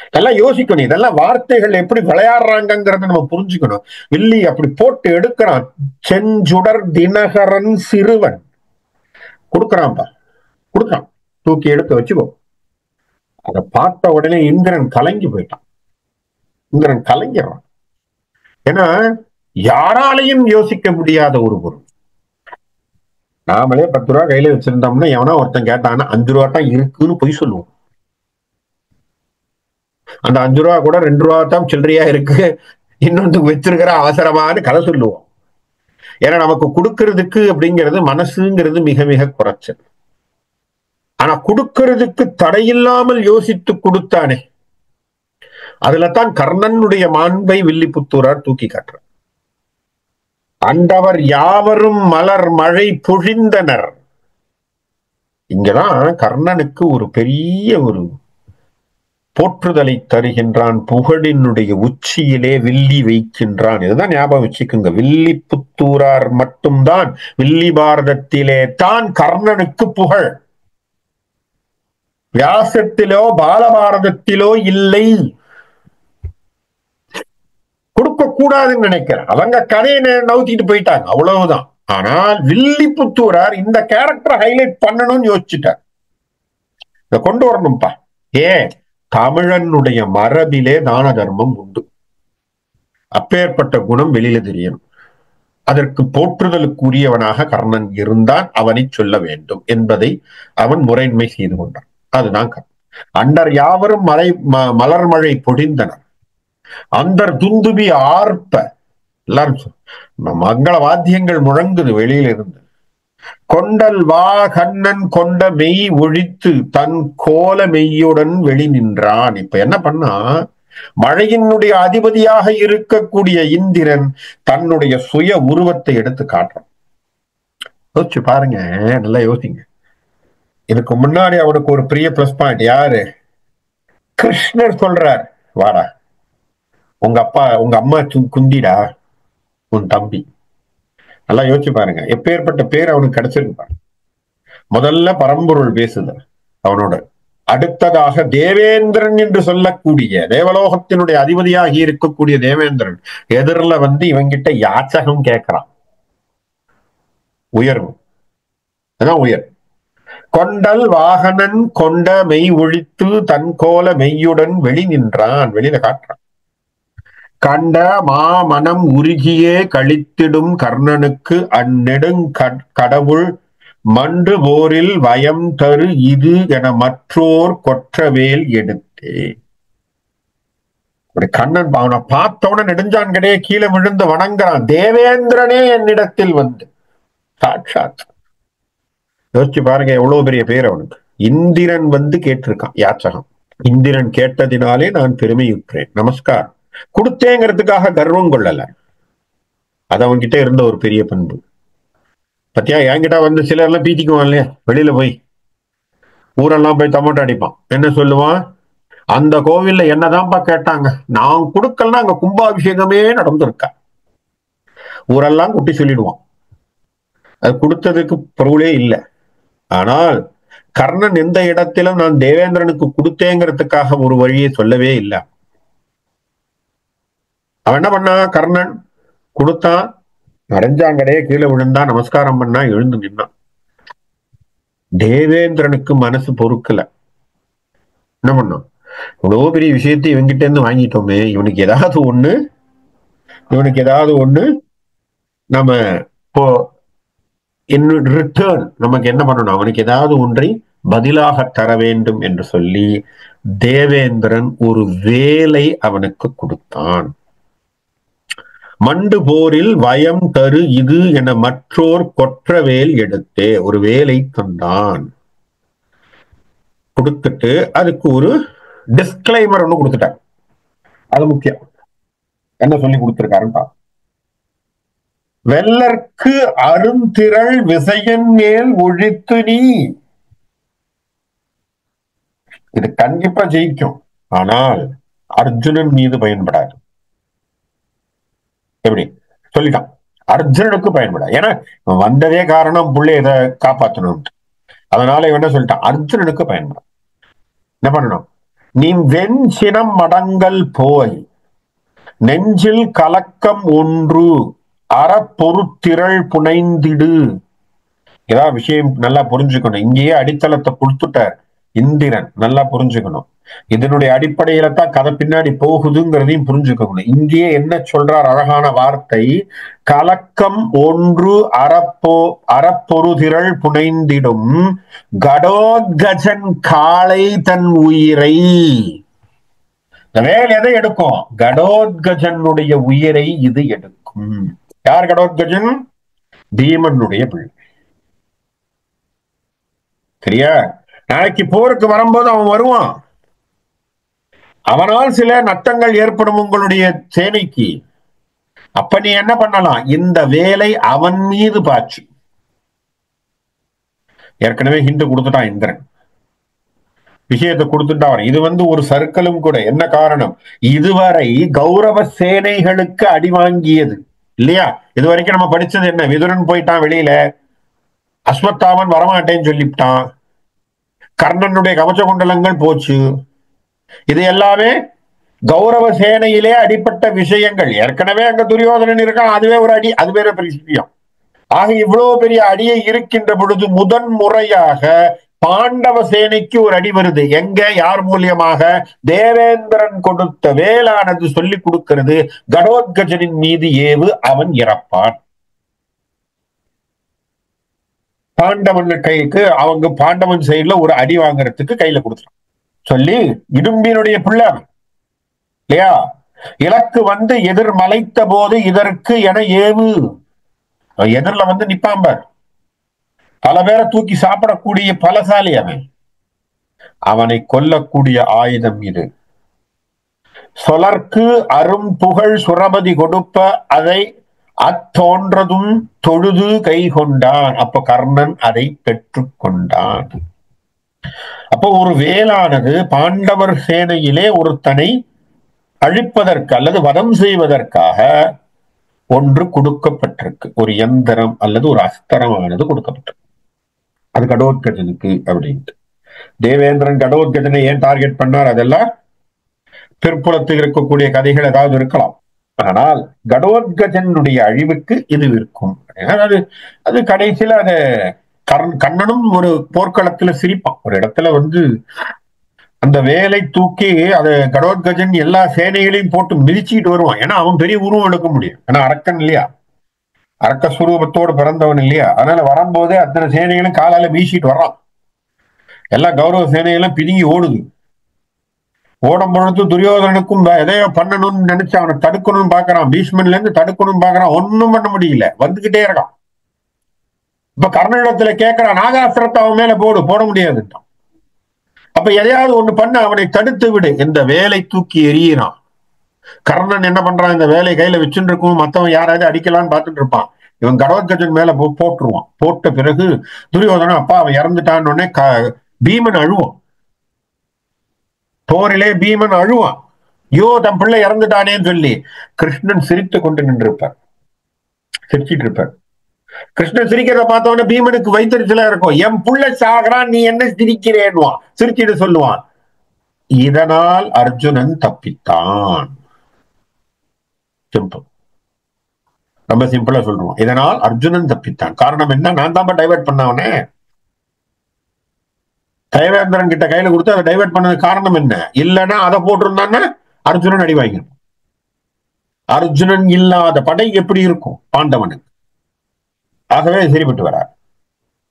இதெல்லாம் யோசிக்கணும். இதெல்லாம் வார்த்தைகள் எப்படி விளையாடுறாங்கிறத நம்ம புரிஞ்சுக்கணும். வில்லி அப்படி போட்டு எடுக்கிறான். செஞ்சுடர் தினகரன் சிறுவன் கொடுக்கறான்பா, கொடுக்கறான். தூக்கி எடுத்து வச்சுக்கோ. அதை பார்த்த உடனே இந்திரன் கலங்கி போயிட்டான். இந்திரன் கலங்கிறான். ஏன்னா யாராலையும் யோசிக்க முடியாத ஒரு பொருள். நாமளே 10 ரூபா கையில வச்சிருந்தோம்னா எவனா ஒருத்தன் கேட்டான்னா 5 ரூபா தான் இருக்குன்னு பொய் சொல்லுவோம். அந்த 5 ரூபா கூட 2 ரூபா தான் சில்லறையா இருக்கு, இன்னொன்று வச்சிருக்கிற அவசரமான கதை சொல்லுவோம். ஏன்னா நமக்கு கொடுக்கறதுக்கு அப்படிங்கிறது மனசுங்கிறது மிக மிக குறைச்சல். ஆனா கொடுக்கறதுக்கு தடையில்லாமல் யோசித்து கொடுத்தானே, அதுலதான் கர்ணனுடைய மாண்பை வில்லிபுத்தூரார் தூக்கி காட்டுற. அண்டவர் யாவரும் மலர் மழை பொழிந்தனர். இங்கதான் கர்ணனுக்கு ஒரு பெரிய ஒரு போற்றுதலை தருகின்றான். புகழினுடைய உச்சியிலே வில்லி வைக்கின்றான். இதுதான் ஞாபகம் வச்சுக்குங்க. வில்லிபுத்தூரார் மட்டும்தான் வில்லி பாரதத்திலே தான் கர்ணனுக்கு புகழ். வியாசத்திலோ பாலபாரதத்திலோ இல்லை. கொடுக்க கூடாதுன்னு நினைக்கிறேன். அவங்க கதையை நவுத்திட்டு போயிட்டாங்க, அவ்வளவுதான். ஆனால் வில்லிபுத்தூரார் இந்த கேரக்டர் ஹைலைட் பண்ணணும்னு யோசிச்சுட்டார். இதை கொண்டு வரணும்பா. ஏன்? தமிழனுடைய மரபிலே தான தர்மம் உண்டு. அப்பேற்பட்ட குணம் வெளியில தெரியணும். அதற்கு போற்றுதலுக்குரியவனாக கர்ணன் இருந்தான், அவனை சொல்ல வேண்டும் என்பதை அவன் முறைமை செய்து கொண்டான். அதுதான் அண்டர் யாவரும் மலர் மழை பொழிந்தனர். அந்தர் துந்துபி ஆர்ப்ப, எல்லாரும் மங்கள வாத்தியங்கள் முழங்குது வெளியில இருந்து. கொண்டல் வா கண்ணன் கொண்ட மெய் ஒழித்து தன் கோல மெய்யுடன் வெளி நின்றான். இப்ப என்ன பண்ணா, மழையினுடைய அதிபதியாக இருக்கக்கூடிய இந்திரன் தன்னுடைய சுய உருவத்தை எடுத்து காட்டுறான். யோசிச்சு பாருங்க, நல்லா யோசிங்க. இதுக்கு முன்னாடி அவனுக்கு ஒரு பெரிய பிளஸ் பாயிண்ட் யாரு? கிருஷ்ணர் சொல்றார், வாடா உங்க அப்பா உங்க அம்மா குந்திடா உன் தம்பி. நல்லா யோசிச்சு பாருங்க, எப்பேற்பட்ட பேர் அவனுக்கு கிடைச்சிருக்கு. முதல்ல பரம்பொருள் பேசுது அவனோட. அடுத்ததாக தேவேந்திரன் என்று சொல்லக்கூடிய தேவலோகத்தினுடைய அதிபதியாகி இருக்கக்கூடிய தேவேந்திரன் எதிரில வந்து இவங்கிட்ட யாச்சகம் கேட்கிறான். உயர்வு, அதான் உயர். கொண்டல் வாகனன் கொண்ட மெய் ஒழித்து தன் கோல மெய்யுடன் வெளி நின்றான். வெளியில காட்டுறான். கண்ட மாமனம் உருகியே கழித்திடும் கர்ணனுக்கு அந்நெடுங் கடவுள் மன்று போரில் வயம் தரு இது என மற்றோர் கொற்றவேல் எடுத்தே. கண்ணன் அவனை பார்த்தவன நெடுஞ்சான் கிடையே கீழே விழுந்து வணங்குறான். தேவேந்திரனே என்னிடத்தில் வந்து சாட்சாத். யோசிச்சு பாருங்க எவ்வளவு பெரிய பேர் அவனுக்கு. இந்திரன் வந்து கேட்டிருக்கான் யாச்சகம். இந்திரன் கேட்டதினாலே நான் பெருமையுற்றேன், நமஸ்காரம். கொடுத்தேங்கிறதுக்காக கர்வம் கொள்ளல. அது அவன்கிட்ட இருந்த ஒரு பெரிய பண்பு. பத்தியா, என்கிட்ட வந்து சிலர் எல்லாம் பீத்திக்குவான் இல்லையா, வெளியில போய் ஊரெல்லாம் போய் தமோட்டை அடிப்பான். என்ன சொல்லுவான்? அந்த கோவில்ல என்னதான்ப்பா கேட்டாங்க, நான் கொடுக்கலன்னா அங்க கும்பாபிஷேகமே நடந்திருக்கா. ஊரெல்லாம் குட்டி சொல்லிடுவான், அது கொடுத்ததுக்கு பொருளே இல்லை. ஆனால் கர்ணன் எந்த இடத்திலும் நான் தேவேந்திரனுக்கு கொடுத்தேங்கிறதுக்காக ஒரு வழியை சொல்லவே இல்லை. அவன் என்ன பண்ணா, கர்ணன் கொடுத்தான், அரைஞ்சாங்கடையே கீழே விழுந்தான், நமஸ்காரம் பண்ணா, எழுந்து நின்னான். தேவேந்திரனுக்கு மனசு பொறுக்கல. என்ன பண்ணோம், இவ்வளவு பெரிய விஷயத்தை இவங்கிட்ட இருந்து வாங்கிட்டோமே, இவனுக்கு ஏதாவது ஒண்ணு நம்ம இப்போ ரிட்டர்ன் நமக்கு என்ன பண்ணணும், அவனுக்கு ஏதாவது ஒன்றை பதிலாக தர வேண்டும் என்று சொல்லி தேவேந்திரன் ஒரு வேலை அவனுக்கு கொடுத்தான். மண்டு போரில் வயம் தரு இது என மற்றோர் கொற்றவேல் எடுத்தே ஒரு வேலை தந்தான். கொடுத்துட்டு அதுக்கு ஒரு டிஸ்கிளைமர் ஒண்ணு கொடுத்துட்டார். அது முக்கியம். என்ன சொல்லி கொடுத்திருக்காருன்னு, வெள்ளற்கு அருந்திரள் விசையன் மேல் ஒழித்து நீ. இது கண்டிப்பா ஜெயிக்கும், ஆனால் அர்ஜுனன் மீது பயன்படாது. எப்படி சொல்லிட்டான், அர்ஜுனனுக்கு பயன்படாது. ஏன்னா வந்ததே காரணம் புள்ளை இதை காப்பாற்றணும். அதனால இவன் என்ன சொல்லிட்டான், அர்ஜுனனுக்கு பயன்படாது. என்ன பண்ணணும், நீ வெண்சினம் மடங்கள் போய் நெஞ்சில் கலக்கம் ஒன்று அறப்பொருத்திரள் புனைந்திடு. ஏதாவது விஷயம் நல்லா புரிஞ்சுக்கணும். இங்கேயே அடித்தளத்தை கொடுத்துட்டார் இந்திரன், நல்லா புரிஞ்சுக்கணும். இதனுடைய அடிப்படையில தான் கதை பின்னாடி போகுதுங்கிறதையும் புரிஞ்சுக்கணும். இங்கேயே என்ன சொல்றார், அழகான வார்த்தை, கலக்கம் ஒன்று அறப்பொருதிரள் புனைந்திடும் கடோத்கஜன் காளை தன் உயிரை. இந்த வேல் எதை எடுக்கும், கடோத்கஜனுடைய உயிரை இது எடுக்கும். யார் கடோத்கஜன், பீமனுடைய பிள்ளை. சரியா, நாளைக்கு போருக்கு வரும்போது அவன் வருவான், அவனால் சில நட்டங்கள் ஏற்படும் உங்களுடைய சேனைக்கு. அப்ப நீ என்ன பண்ணலாம், இந்த வேலை அவன் மீது பாய்ச்சு. ஏற்கனவே ஹிண்ட் கொடுத்துட்டான் இந்திரன், விஷயத்தை கொடுத்துட்டான். இது ஒரு சர்க்கலும் கூட. என்ன காரணம், இதுவரை கௌரவ சேனைகளுக்கு அடி வாங்கியது இல்லையா. இது வரைக்கும் நம்ம படிச்சது என்ன, விதுரன் போயிட்டான் வெளியில, அஸ்வத்தாமன் வரமாட்டேன்னு சொல்லிவிட்டான், கர்ணனுடைய கவச்ச குண்டலங்கள் போச்சு. இது எல்லாமே கௌரவ சேனையிலே அடிப்பட்ட விஷயங்கள். ஏற்கனவே அங்க துரியோதனன் இருக்கான், அதுவே ஒரு அடி, அது வேற பெரிய விஷயம். ஆக இவ்வளவு பெரிய அடியை இருக்கின்ற பொழுது முதன் முறையாக பாண்டவ சேனைக்கு ஒரு அடி வருது. எங்க, யார் மூலியமாக, தேவேந்திரன் கொடுத்த வேளானது சொல்லி கொடுக்கிறது, கடோத்கஜனின் மீது ஏவு, அவன் இறப்பான். பாண்டவன் கைக்கு அவங்க பாண்டவன் சைடுல ஒரு அடி வாங்கறதுக்கு கையில கொடுத்துட்டான். சொல்லி இடும்பினுடைய பிள்ளை இல்லையா, இலக்கு எதிர் மலைத்த போது இதற்கு என ஏவு. எதிரில நிப்பாம்பார், பல பேரை தூக்கி சாப்பிடக்கூடிய பலசாலி அவன். அவனை கொல்லக்கூடிய ஆயுதம் இது. சொலர்க்கு அரும் புகழ் சுரபதி கொடுப்ப அதை அத்தோன்றதும் தொழுது கை கொண்டான். அப்ப கர்ணன் அதை பெற்றுக்கொண்டான். அப்போ ஒரு வேளானது பாண்டவர் சேனையிலே ஒருத்தனை அழிப்பதற்கு அல்லது வதம் செய்வதற்காக ஒன்று கொடுக்கப்பட்டிருக்கு, ஒரு யந்திரம் அல்லது ஒரு அஸ்திரமானது கொடுக்கப்பட்டிருக்கு. அது கடோத்கஜனுக்கு அப்படின்ட்டு. தேவேந்திரன் கடோத்கஜனை ஏன் டார்கெட் பண்ணார், அதெல்லாம் பிற்புலத்தில் இருக்கக்கூடிய கதைகள் ஏதாவது இருக்கலாம். ஆனால் கடோத்கஜனுடைய அழிவுக்கு இது இருக்கும். அது கடைசியில அது கண்ணனும் ஒரு போர்க்களத்துல சிரிப்பான். ஒரு இடத்துல அந்த வேலை தூக்கி அதை கடோத்கஜன் எல்லா சேனைகளையும் போட்டு மிதிச்சுட்டு வருவான். ஏன்னா அவன் பெரிய உருவம் எடுக்க முடியும், ஏன்னா அரக்கன் இல்லையா, அரக்க சுரூபத்தோடு பிறந்தவன் இல்லையா. அதனால வரும்போதே அத்தனை சேனைகளும் காலால வீசிட்டு வர்றான். எல்லா கௌரவ சேனைகளும் பிதுங்கி ஓடுது. ஓடும் பொழுது துரியோதனனுக்கும் எதையோ பண்ணணும்னு நினைச்சு அவனை தடுக்கணும்னு பாக்குறான், பீஷ்மன்ல இருந்து தடுக்கணும்னு பாக்குறான், ஒன்னும் பண்ண முடியல, வந்துகிட்டே இருக்கான். இப்ப கர்ணனிடத்துல கேட்கிறான், நாகாஸ்திரத்தை அவன் மேல போட முடியாது. அப்ப எதையாவது ஒண்ணு பண்ண, அவனை தடுத்து விடு. இந்த வேலை தூக்கி எறியிறான். கர்ணன் என்ன பண்றான், இந்த வேலை கையில வச்சுட்டு இருக்கும், மத்தவன் யாராவது அடிக்கலான்னு பார்த்துட்டு இருப்பான். இவன் கடோத்கஜன் மேல போட்டுருவான். போட்ட பிறகு துரியோதனன் அப்பா அவன் இறந்துட்டான்னு பீமன் அழுவான். போரிலே பீமன் அழுவான், ஐயோ தன் பிள்ளை இறந்துட்டானேன்னு சொல்லி. கிருஷ்ணன் சிரித்து கொண்டு நின்றிருப்பார், சிரிச்சிட்டு இருப்பார். கிருஷ்ணன் சிரிக்கிறத பார்த்தவன பீமனுக்கு வைத்தறிச்சலா இருக்கும். என் புள்ள சாகரான், நீ என்ன சிரிக்கிறேன்வான், சிரிச்சிட்டு சொல்லுவான், இதனால் அர்ஜுனன் தப்பித்தான். சிம்பிள், ரொம்ப சிம்பிளா சொல்றோம், இதனால் அர்ஜுனன் தப்பித்தான். காரணம் என்ன? நான் தான் டைவர்ட் பண்ணவனே. தேவேந்திரன் கிட்ட கையில கொடுத்து அதை டைவர்ட் பண்ணது காரணம் என்ன? இல்லைன்னா அதை போட்டிருந்தான்னா அர்ஜுனன் அடி வாங்கிடும். அர்ஜுனன் இல்லாத படை எப்படி இருக்கும் பாண்டவனுக்கு? ஆகவே சரிப்பட்டு வரார்.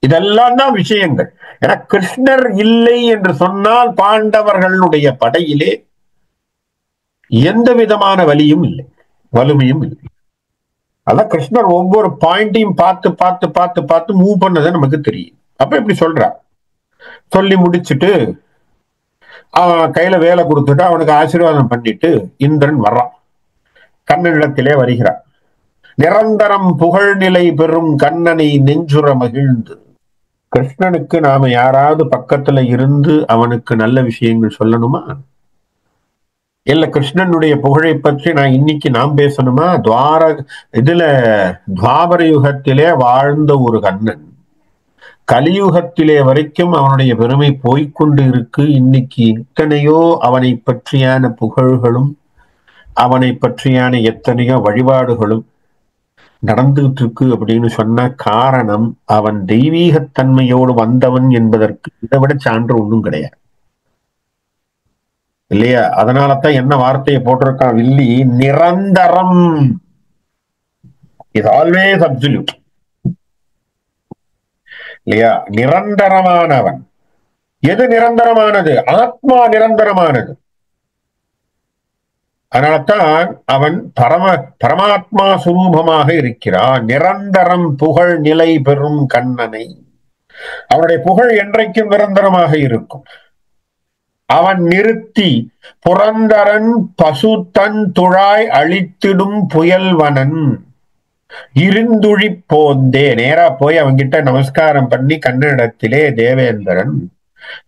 இதெல்லாம் தான் விஷயங்கள். ஏன்னா கிருஷ்ணர் இல்லை என்று சொன்னால் பாண்டவர்களுடைய படையிலே எந்த விதமான வலியும் இல்லை, வலிமையும் இல்லை. அதான் கிருஷ்ணர் ஒவ்வொரு பாயிண்டையும் பார்த்து பார்த்து பார்த்து பார்த்து மூவ் பண்ணதை நமக்கு தெரியும். அப்ப இப்படி சொல்றார். சொல்லி முடிச்சுட்டு அவன் கையில வேலை கொடுத்துட்டு அவனுக்கு ஆசீர்வாதம் பண்ணிட்டு இந்திரன் வர்றான். கண்ணனிடத்திலே வருகிறான். நிரந்தரம் புகழ்நிலை பெறும் கண்ணனை நெஞ்சுற மகிழ்ந்து. கிருஷ்ணனுக்கு நாம யாராவது பக்கத்துல இருந்து அவனுக்கு நல்ல விஷயங்கள் சொல்லணுமா? இல்ல கிருஷ்ணனுடைய புகழை பற்றி நான் இன்னைக்கு நாம் பேசணுமா? துவாபர யுகத்திலே வாழ்ந்த ஒரு கண்ணன் கலியுகத்திலே வரைக்கும் அவனுடைய பெருமை போய்கொண்டு இருக்கு. இன்னைக்கு எத்தனையோ அவனை பற்றியான புகழ்களும் அவனை பற்றியான எத்தனையோ வழிபாடுகளும் நடந்துகிட்டு இருக்கு அப்படின்னு சொன்ன காரணம் அவன் தெய்வீகத்தன்மையோடு வந்தவன் என்பதற்கு இதை விட சான்று ஒன்றும் கிடையாது, இல்லையா? அதனாலதான் என்ன வார்த்தையை போட்டிருக்கான் வில்லி, நிரந்தரம், இஸ் ஆல்வேஸ் அப்சல்யூட், இல்லையா? நிரந்தரமானவன். எது நிரந்தரமானது? ஆத்மா நிரந்தரமானது. அதனால்தான் அவன் பரமாத்மா சுரூபமாக இருக்கிறான். நிரந்தரம் புகழ் நிலை பெறும் கண்ணனை, அவனுடைய புகழ் என்றைக்கும் நிரந்தரமாக இருக்கும். அவன் நிறுத்தி புரந்தரன் பசுத்தன் துழாய் அழித்திடும் புயல்வனன் இருந்துழி போந்தே. நேரா போய் அவன்கிட்ட நமஸ்காரம் பண்ணி கண்ணனிடத்திலே தேவேந்திரன்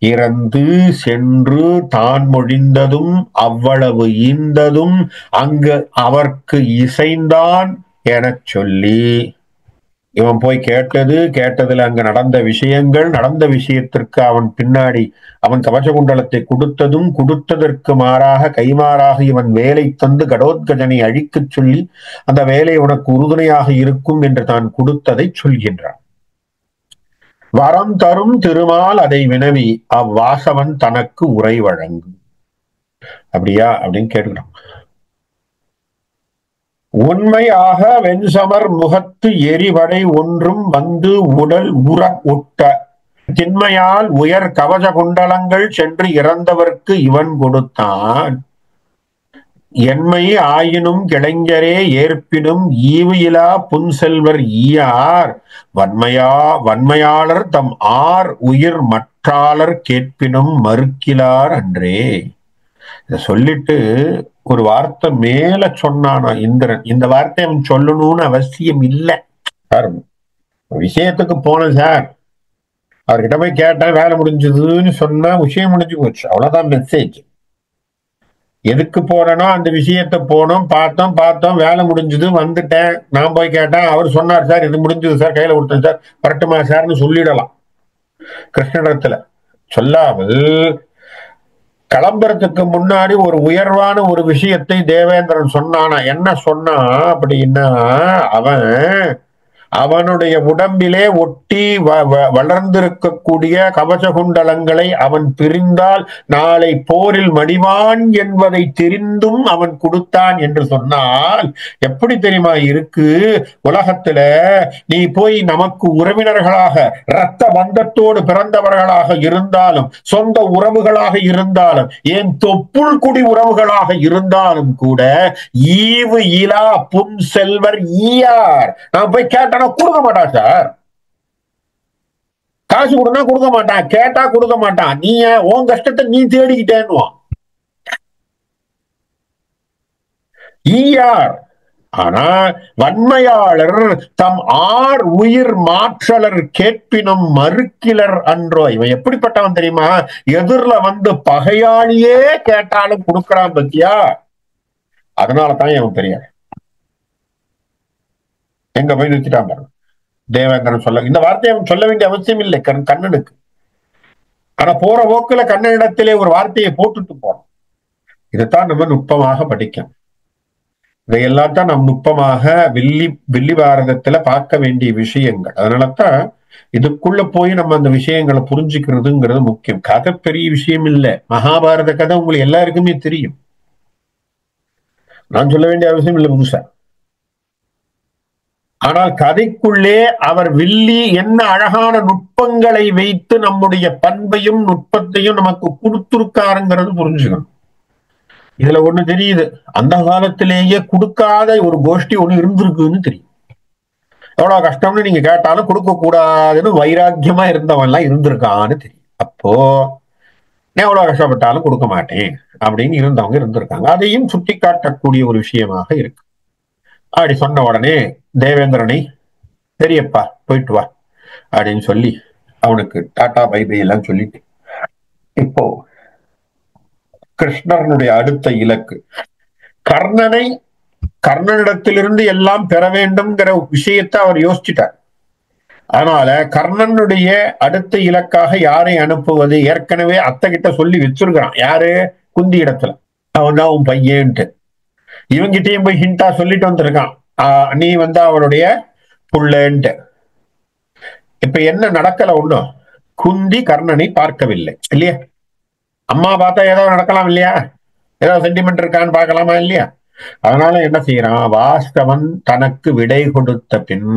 இறந்து சென்று தான் மொழிந்ததும் அவ்வளவு ஈந்ததும் அங்கு அவர்க்கு இசைந்தான் எனச் சொல்லி, இவன் போய் கேட்டதுல அங்க நடந்த விஷயங்கள், நடந்த விஷயத்திற்கு அவன் பின்னாடி அவன் கவச குண்டலத்தை கொடுத்ததும், கொடுத்ததற்கு மாறாக கைமாறாக இவன் வேலை தந்து கடோத்கஜனை அழிக்கச் சொல்லி அந்த வேலை உனக்கு உறுதுணையாக இருக்கும் என்று தான் கொடுத்ததை சொல்கின்றான். வரம் தரும் திருமால் அதை வினவி அவ்வாசவன் தனக்கு உரை வழங்கும். அப்படியா அப்படின்னு கேட்டுக்கிறோம். உண்மையாக வெண்சமர் முகத்து எரிவடை ஒன்றும் வந்து உடல் உற ஒட்ட திண்மையால் உயர் கவச குண்டலங்கள் சென்று இறந்தவர்க்கு இவன் கொடுத்தான். என்மை ஆயினும் கிளைஞரே ஏற்பினும் ஈவு இலா புன்செல்வர் ஈயார் வன்மையாளர் தம் ஆர் உயிர் மற்றாளர் கேட்பினும் மறுக்கிலார் அன்றே. இத சொல்லிட்டு ஒரு வார்த்தை மேல சொன்னானா இந்திரன். இந்த வார்த்தை அவன் சொல்லணும்னு அவசியம் இல்லை சார். விஷயத்துக்கு போன சார், அவர்கிட்ட போய் கேட்டேன், வேலை முடிஞ்சதுன்னு சொன்னா விஷயம் முடிஞ்சு போச்சு, அவ்வளவுதான் மெசேஜ். எதுக்கு போறேனோ அந்த விஷயத்த போனோம், பார்த்தோம், வேலை முடிஞ்சது, வந்துட்டேன். நான் போய் கேட்டேன், அவர் சொன்னார் சார் இது முடிஞ்சது சார், கையில கொடுத்தேன் சார், வரட்டுமா சார்னு சொல்லிடலாம். கிருஷ்ணனிடத்துல சொல்லாமல் கிளம்புறதுக்கு முன்னாடி ஒரு உயர்வான ஒரு விஷயத்தை தேவேந்திரன் சொன்னானா. என்ன சொன்னா அப்படின்னா, அவனுடைய உடம்பிலே ஒட்டி வளர்ந்திருக்கக்கூடிய கவசகுண்டலங்களை அவன் பிரிந்தால் நாளை போரில் மடிவான் என்பதை தெரிந்தும் அவன் கொடுத்தான் என்று சொன்னால் எப்படி தெரியுமா இருக்கு? உலகத்துல நீ போய் நமக்கு உறவினர்களாக இரத்த பந்தத்தோடு பிறந்தவர்களாக இருந்தாலும், சொந்த உறவுகளாக இருந்தாலும், ஏன் தொப்புள் குடி உறவுகளாக இருந்தாலும் கூட ஈவு இலா புன் செல்வர் ஈயார். நான் போய் கேட்டேன், கொடுக்க மாட்டான் சார். காசு கொடுனா கொடுக்க மாட்டான், கேட்டா கொடுக்க மாட்டான். நீ உன் கஷ்டத்தை நீ தேடிக்கிட்டேன்னுவான். ஈயார் ஆனா வன்மையாளர் தம் ஆர் உயிர் மாற்றலர் கேட்பினும் மறுக்கிலர் அன்றோ. இவன் எப்படிப்பட்டவன் தெரியுமா? எதிரில வந்து பகையாளியே கேட்டாலும் கொடுக்கறான் பத்தியா. அதனாலதான் இவன் பெரிய எங்க போய் நிறுத்திட்டான் பாருங்க. தேவேந்திரன் சொல்ல இந்த வார்த்தையை அவன் சொல்ல வேண்டிய அவசியம் இல்லை கண்ணனுக்கு. ஆனா போற போக்குல கண்ணனிடத்திலே ஒரு வார்த்தையை போட்டுட்டு போறோம். இதைத்தான் நம்ம நுட்பமாக படிக்கணும். இதையெல்லாம் தான் நம் நுட்பமாக வில்லி பாரதத்துல பார்க்க வேண்டிய விஷயங்கள். அதனாலதான் இதுக்குள்ள போய் நம்ம அந்த விஷயங்களை புரிஞ்சுக்கிறதுங்கிறது முக்கியம். கதை பெரிய விஷயம் இல்லை. மகாபாரத கதை உங்களுக்கு எல்லாருக்குமே தெரியும். நான் சொல்ல வேண்டிய அவசியம் இல்லை புதுசா. ஆனால் கதைக்குள்ளே அவர் வில்லி என்ன அழகான நுட்பங்களை வைத்து நம்முடைய பண்பையும் நுட்பத்தையும் நமக்கு கொடுத்துருக்காருங்கிறது புரிஞ்சுக்கணும். இதுல ஒண்ணு தெரியுது, அந்த காலத்திலேயே கொடுக்காத ஒரு கோஷ்டி ஒண்ணு இருந்திருக்குன்னு தெரியும். எவ்வளவு கஷ்டம்னு நீங்க கேட்டாலும் கொடுக்க கூடாதுன்னு வைராக்கியமா இருந்தவன் எல்லாம் இருந்திருக்கான்னு தெரியும். அப்போ எவ்வளவு கஷ்டப்பட்டாலும் கொடுக்க மாட்டேன் அப்படின்னு இருந்தவங்க இருந்திருக்காங்க. அதையும் சுட்டி காட்டக்கூடிய ஒரு விஷயமாக இருக்கு. அப்படி சொன்ன உடனே தேவேந்திரனை பெரியப்பா போயிட்டு வா அப்படின்னு சொல்லி அவனுக்கு டாடா பைபை எல்லாம் சொல்லிட்டு, இப்போ கிருஷ்ணனுடைய அடுத்த இலக்கு கர்ணனிடத்திலிருந்து எல்லாம் பெற வேண்டும்ங்கிற விஷயத்தை அவர் யோசிச்சுட்டார். அதனால கர்ணனுடைய அடுத்த இலக்காக யாரை அனுப்புவது ஏற்கனவே அத்தை கிட்ட சொல்லி வச்சிருக்கிறான். யாரு? குந்தி இடத்துல. அவன் தான் உன் பையன்ட்டு இவங்கிட்டையும் போய் ஹிண்டா சொல்லிட்டு வந்திருக்கான், நீ வந்து அவனுடைய புள்ளன்ட்டு. இப்ப என்ன நடக்கல? ஒண்ணும் குந்தி கர்ணனை பார்க்கவில்லை இல்லையா? அம்மா பார்த்தா ஏதோ நடக்கலாம் இல்லையா? ஏதோ சென்டிமெண்ட் இருக்கான்னு பார்க்கலாமா இல்லையா? அதனால என்ன செய்யறான்? வாஸ்தவன் தனக்கு விடை கொடுத்த பின்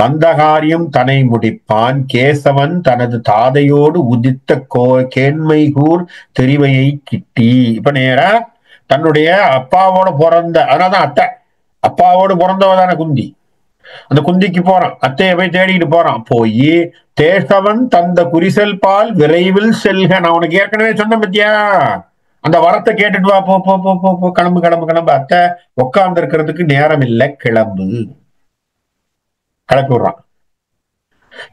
வந்த காரியம் தன்னை முடிப்பான். கேசவன் தனது தாதையோடு உதித்த கேண்மைகூர் தெரிவையை கிட்டி. இப்ப நேரா தன்னுடைய அப்பாவோட பிறந்த, அதனாலதான் அத்தை, அப்பாவோடு பிறந்தவதான குந்தி, அந்த குந்திக்கு போறான். அத்தையை போய் தேடிட்டு போறான். போய் தேசவன் தந்த குறிசல் பால் விரைவில் செல்க. நான் உனக்கு ஏற்கனவே சொன்ன பத்தியா, அந்த வரத்தை கேட்டுட்டு வா, போ போ போ போ போ, கிளம்பு கிளம்பு கிளம்பு. அத்தை உட்கார்ந்து இருக்கிறதுக்கு நேரம் இல்லை, கிளம்பு, கிளப்பி விடுறான்.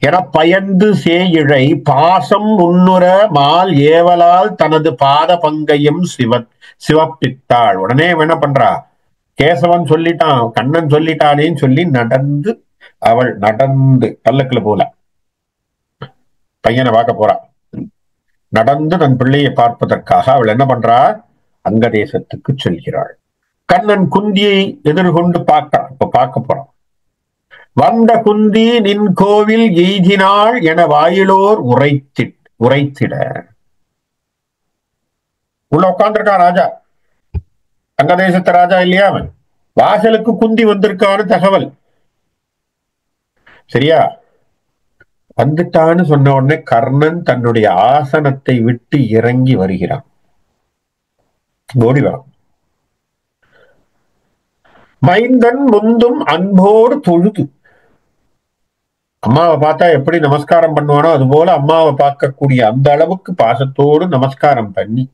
என பயந்து சேயிழை பாசம் முன்னுற மால் ஏவலால் தனது பாத பங்கையும் சிவப்பித்தாள். உடனே என்ன பண்றா? கேசவன் சொல்லிட்டான், கண்ணன் சொல்லிட்டானேன்னு சொல்லி அவள் நடந்து பல்லக்குல போல பையனை பார்க்க போறா. நடந்து தன் பிள்ளையை பார்ப்பதற்காக அவள் என்ன பண்றா? அங்க தேசத்துக்கு செல்கிறாள். கண்ணன் குந்தியை எதிர்கொண்டு பார்க்க போறான். வந்த குந்தி நின் கோவில் எய்தினாள் என வாயிலோர் உரைத்திட. உள்ள உட்கார்ந்திருக்கான் ராஜா, அங்க தேசத்து ராஜா இல்லையா அவன். வாசலுக்கு குந்தி வந்திருக்கான்னு தகவல். சரியா? வந்துட்டான்னு சொன்ன உடனே கர்ணன் தன்னுடைய ஆசனத்தை விட்டு இறங்கி வருகிறான். ஓடி வரான். மைந்தன் முந்தும் அன்போடு தொழுது. அம்மாவை பார்த்தா எப்படி நமஸ்காரம் பண்ணுவானோ அது போல அம்மாவை பார்க்கக்கூடிய அந்த அளவுக்கு பாசத்தோடு நமஸ்காரம் பண்ணி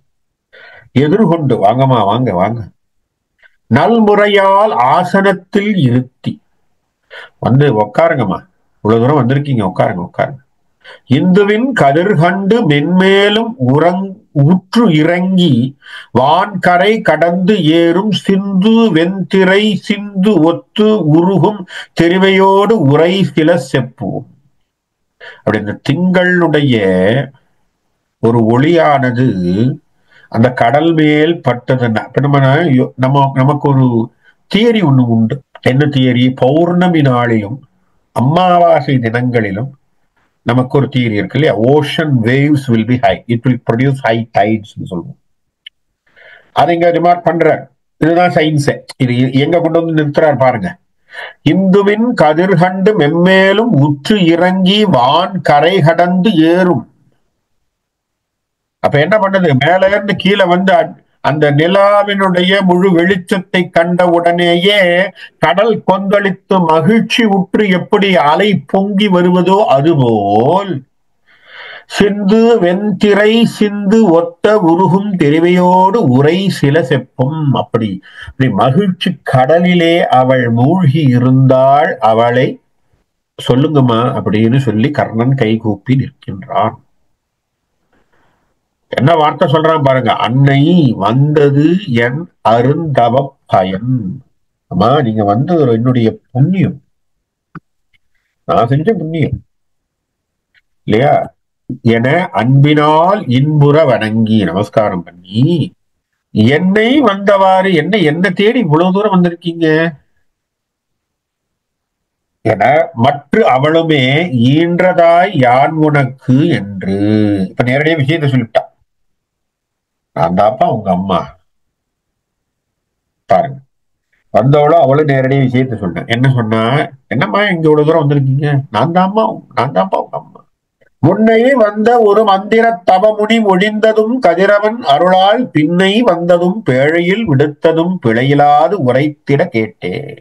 எதிர்கொண்டு, வாங்கம்மா வாங்க வாங்க, நல்முறையால் ஆசனத்தில் இருத்தி வந்து உட்காருங்கம்மா, இவ்வளவு தூரம் வந்திருக்கீங்க, உட்காருங்க உட்காருங்க. இந்துவின் கதிர்கண்டு மென்மேலும் உற்று இறங்கி வான்கரை கடந்து ஏறும் சிந்து வெண்திரை சிந்து ஒத்து உருகும் தெரிவையோடு உரை சில செப்புவோம். அப்படி இந்த திங்களுடைய ஒரு ஒளியானது அந்த கடல் மேல் பட்டதுன்னா, இப்ப நமக்கு ஒரு தியரி ஒண்ணு உண்டு. என்ன தியரி? பௌர்ணமி நாளிலும் அமாவாசை தினங்களிலும் நமக்கு ஒரு தியரி இருக்கு இல்லையா? Ocean waves will be high, it will produce high tides சொல்லுவோம். அதை இங்க ரிமார்க் பண்ற. இதுதான் சயின்ஸ். இது எங்க கொண்டு வந்து நிறுத்துறாரு பாருங்க. இந்துவின் கதிர்கண்டு மெம்மேலும் உற்று இறங்கி வான் கரை கடந்து ஏறும். அப்ப என்ன பண்ணது? மேல இருந்து கீழே வந்து அந்த நிலாவினுடைய முழு வெளிச்சத்தை கண்ட உடனேயே கடல் கொந்தளித்து மகிழ்ச்சி உற்று எப்படி அலை பொங்கி வருவதோ அதுபோல் சிந்து வெண்திரை சிந்து ஒத்த உருகும் தெரிவையோடு உரை சில செப்பும். அப்படி மகிழ்ச்சி கடலிலே அவள் மூழ்கி இருந்தாள். அவளை சொல்லுங்கம்மா அப்படின்னு சொல்லி கர்ணன் கைகூப்பி நிற்கின்றான். என்ன வார்த்தை சொல்றான் பாருங்க. அன்னை வந்தது என் அருந்தவ பயன். அம்மா நீங்க வந்து என்னுடைய புண்ணியம், நான் செஞ்ச புண்ணியம் இல்லையா என அன்பினால் இன்புற வணங்கி நமஸ்காரம் பண்ணி என்னை வந்தவாறு என்ன தேடி இவ்வளவு தூரம் வந்திருக்கீங்க என மற்ற அவளுமே ஈன்றதாய் யான் உனக்கு என்று இப்ப நேரடியாக விஷயத்தை சொல்லிவிட்டான். நான் தாப்பா உங்க அம்மா. பாருங்க, வந்தவளும் அவளும் நேரடியாக விஷயத்தை சொன்னேன். என்ன சொன்னா, என்னம்மா இங்க இவ்வளவு தூரம் வந்திருக்கீங்க? நான் தாப்பா உங்க அம்மா. முன்னை வந்த ஒரு மந்திர தவமுடி ஒழிந்ததும் கதிரவன் அருளால் பின்னை வந்ததும் பேழையில் விடுத்ததும் பிழையிலாது உரைத்திட கேட்டேன்.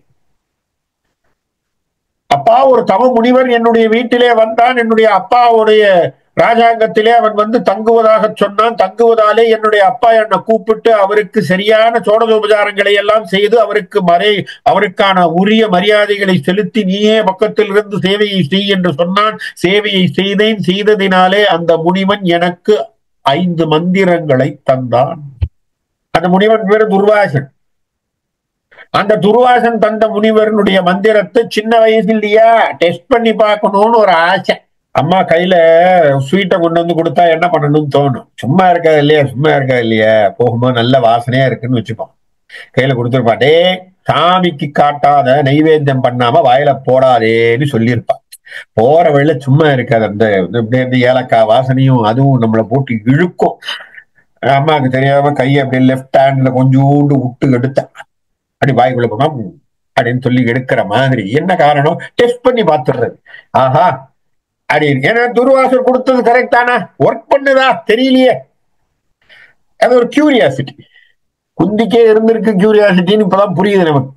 அப்பா ஒரு தவ முனிவர் என்னுடைய வீட்டிலே வந்தான். என்னுடைய அப்பாவுடைய ராஜாங்கத்திலே அவன் வந்து தங்குவதாக சொன்னான். தங்குவதாலே என்னுடைய அப்பா என்னை கூப்பிட்டு அவருக்கு சரியான சோடசோபச்சாரங்களை எல்லாம் செய்து அவருக்கான உரிய மரியாதைகளை செலுத்தி நீயே பக்கத்தில் இருந்து சேவையை செய் என்று சொன்னான். சேவையை செய்தேன். செய்ததினாலே அந்த முனிவன் எனக்கு 5 மந்திரங்களை தந்தான். அந்த முனிவன் பேரு துர்வாசன். அந்த துர்வாசன் தந்த முனிவரனுடைய மந்திரத்தை சின்ன வயசுலயா டெஸ்ட் பண்ணி பார்க்கணும்னு ஒரு ஆசை. அம்மா கையில ஸ்வீட்டை கொண்டு வந்து கொடுத்தா என்ன பண்ணணும்னு தோணும். சும்மா இருக்கா இல்லையா போகும்போது நல்ல வாசனையா இருக்குன்னு வச்சுப்போம். கையில கொடுத்துருப்பா. டே சாமிக்கு காட்டாத நைவேத்தியம் பண்ணாம வாயில போடாதேன்னு சொல்லியிருப்பா. போற வழியில சும்மா இருக்காது. அந்த இப்படி ஏலக்காய் வாசனையும் அதுவும் நம்மளை போட்டு இழுக்கும். அம்மாவுக்கு தெரியாம கையை அப்படியே லெப்ட் ஹேண்ட்ல கொஞ்சோண்டு விட்டு எடுத்த அப்படி வாய்க்குள்ள போனா அப்படின்னு சொல்லி எடுக்கிற மாதிரி. என்ன காரணம்? டெஸ்ட் பண்ணி பார்த்துடுறது. ஆஹா அப்படின்னு. ஏன்னா துர்வாசர் கொடுத்தது கரெக்ட் தானா, ஒர்க் பண்ணுதா தெரியலையே, அது ஒரு கியூரியாசிட்டி. குந்திக்கே இருந்திருக்கு கியூரியாசிட்டின்னு இப்பதான் புரியுது நமக்கு.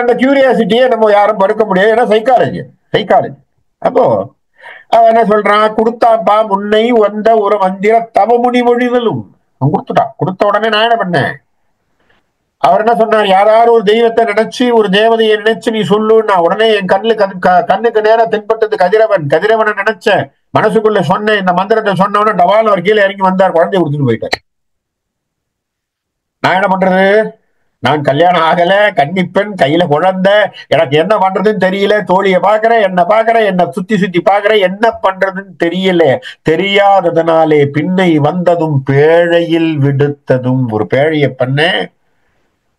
அந்த கியூரியாசிட்டியை நம்ம யாரும் படுக்க முடியாது. ஏன்னா சைக்காலஜி. அப்போ அவன் என்ன சொல்றான், கொடுத்தாப்பா முன்னை வந்த ஒரு மந்திர தவமுனி மொழிதலும். கொடுத்துட்டான். கொடுத்த உடனே நான் என்ன பண்ணேன், அவர் என்ன சொன்னார், யாராவது ஒரு தெய்வத்தை நினைச்சு ஒரு தேவதையை நினைச்சு நீ சொல்லுன்னா உடனே என் கண்ணுக்கு நேரம் தென்பட்டது கதிரவனை நினைச்ச மனசுக்குள்ள சொன்ன இந்த மந்திரத்தை சொன்னவன டவால் அவர் கீழே இறங்கி வந்தார். குழந்தைய கொடுத்துட்டு போயிட்டார். நான் என்ன பண்றது, நான் கல்யாணம் ஆகல, கன்னிப்பெண், கையில குழந்தை, எனக்கு என்ன பண்றதுன்னு தெரியல. தோழியை பாக்குறேன், என்ன சுத்தி பாக்குறேன், என்ன பண்றதுன்னு தெரியல. தெரியாததுனாலே பின்னை வந்ததும் பேழையில் விடுத்ததும். ஒரு பேழைய பண்ண,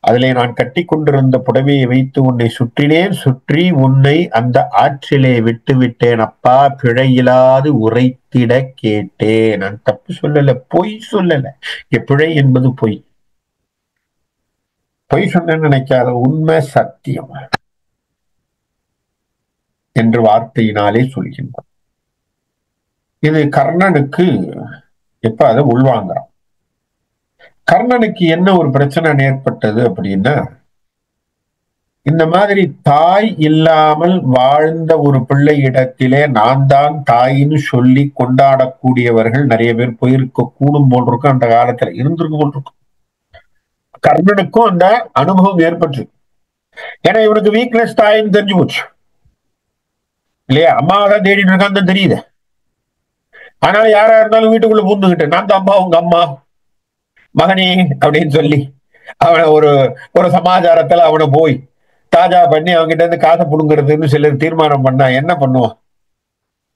அதிலே நான் கட்டி கொண்டிருந்த புடவையை வைத்து உன்னை சுற்றினேன். சுற்றி உன்னை அந்த ஆற்றிலே விட்டு விட்டேன். அப்பா பிழையிலாது உரைத்திட கேட்டேன். நான் தப்பு சொல்லல, பொய் சொல்லல. பிழை என்பது பொய் சொன்ன நினைக்காத, உண்மை சத்தியம் என்று வார்த்தையினாலே சொல்கின்றான். இது கர்ணனுக்கு எப்ப அதை உள்வாங்கிறான். கர்ணனுக்கு என்ன ஒரு பிரச்சனை ஏற்பட்டது அப்படின்னா, இந்த மாதிரி தாய் இல்லாமல் வாழ்ந்த ஒரு பிள்ளை இடத்திலே நான் தான் தாயின்னு சொல்லி கொண்டாடக்கூடியவர்கள் நிறைய பேர் போயிருக்க கூடும் போல் இருக்கும். அந்த காலத்துல இருந்திருக்கு போல் இருக்கும். கர்ணனுக்கும் அந்த அனுபவம் ஏற்பட்டு, ஏன்னா இவனுக்கு வீக்னஸ் தாயின்னு தெரிஞ்சு போச்சு இல்லையா. அம்மாவை தேடிட்டு இருக்கான்னு தெரியுது. அதனால யாரா இருந்தாலும் வீட்டுக்குள்ள பூந்துகிட்டு நான் தான் அம்மா உங்க அம்மா மகனே அப்படின்னு சொல்லி அவனை ஒரு சமாச்சாரத்துல அவனை போய் தாஜா பண்ணி அவன்கிட்ட இருந்து காசை புடுங்கிறதுன்னு சிலர் தீர்மானம் பண்ணா என்ன பண்ணுவான்.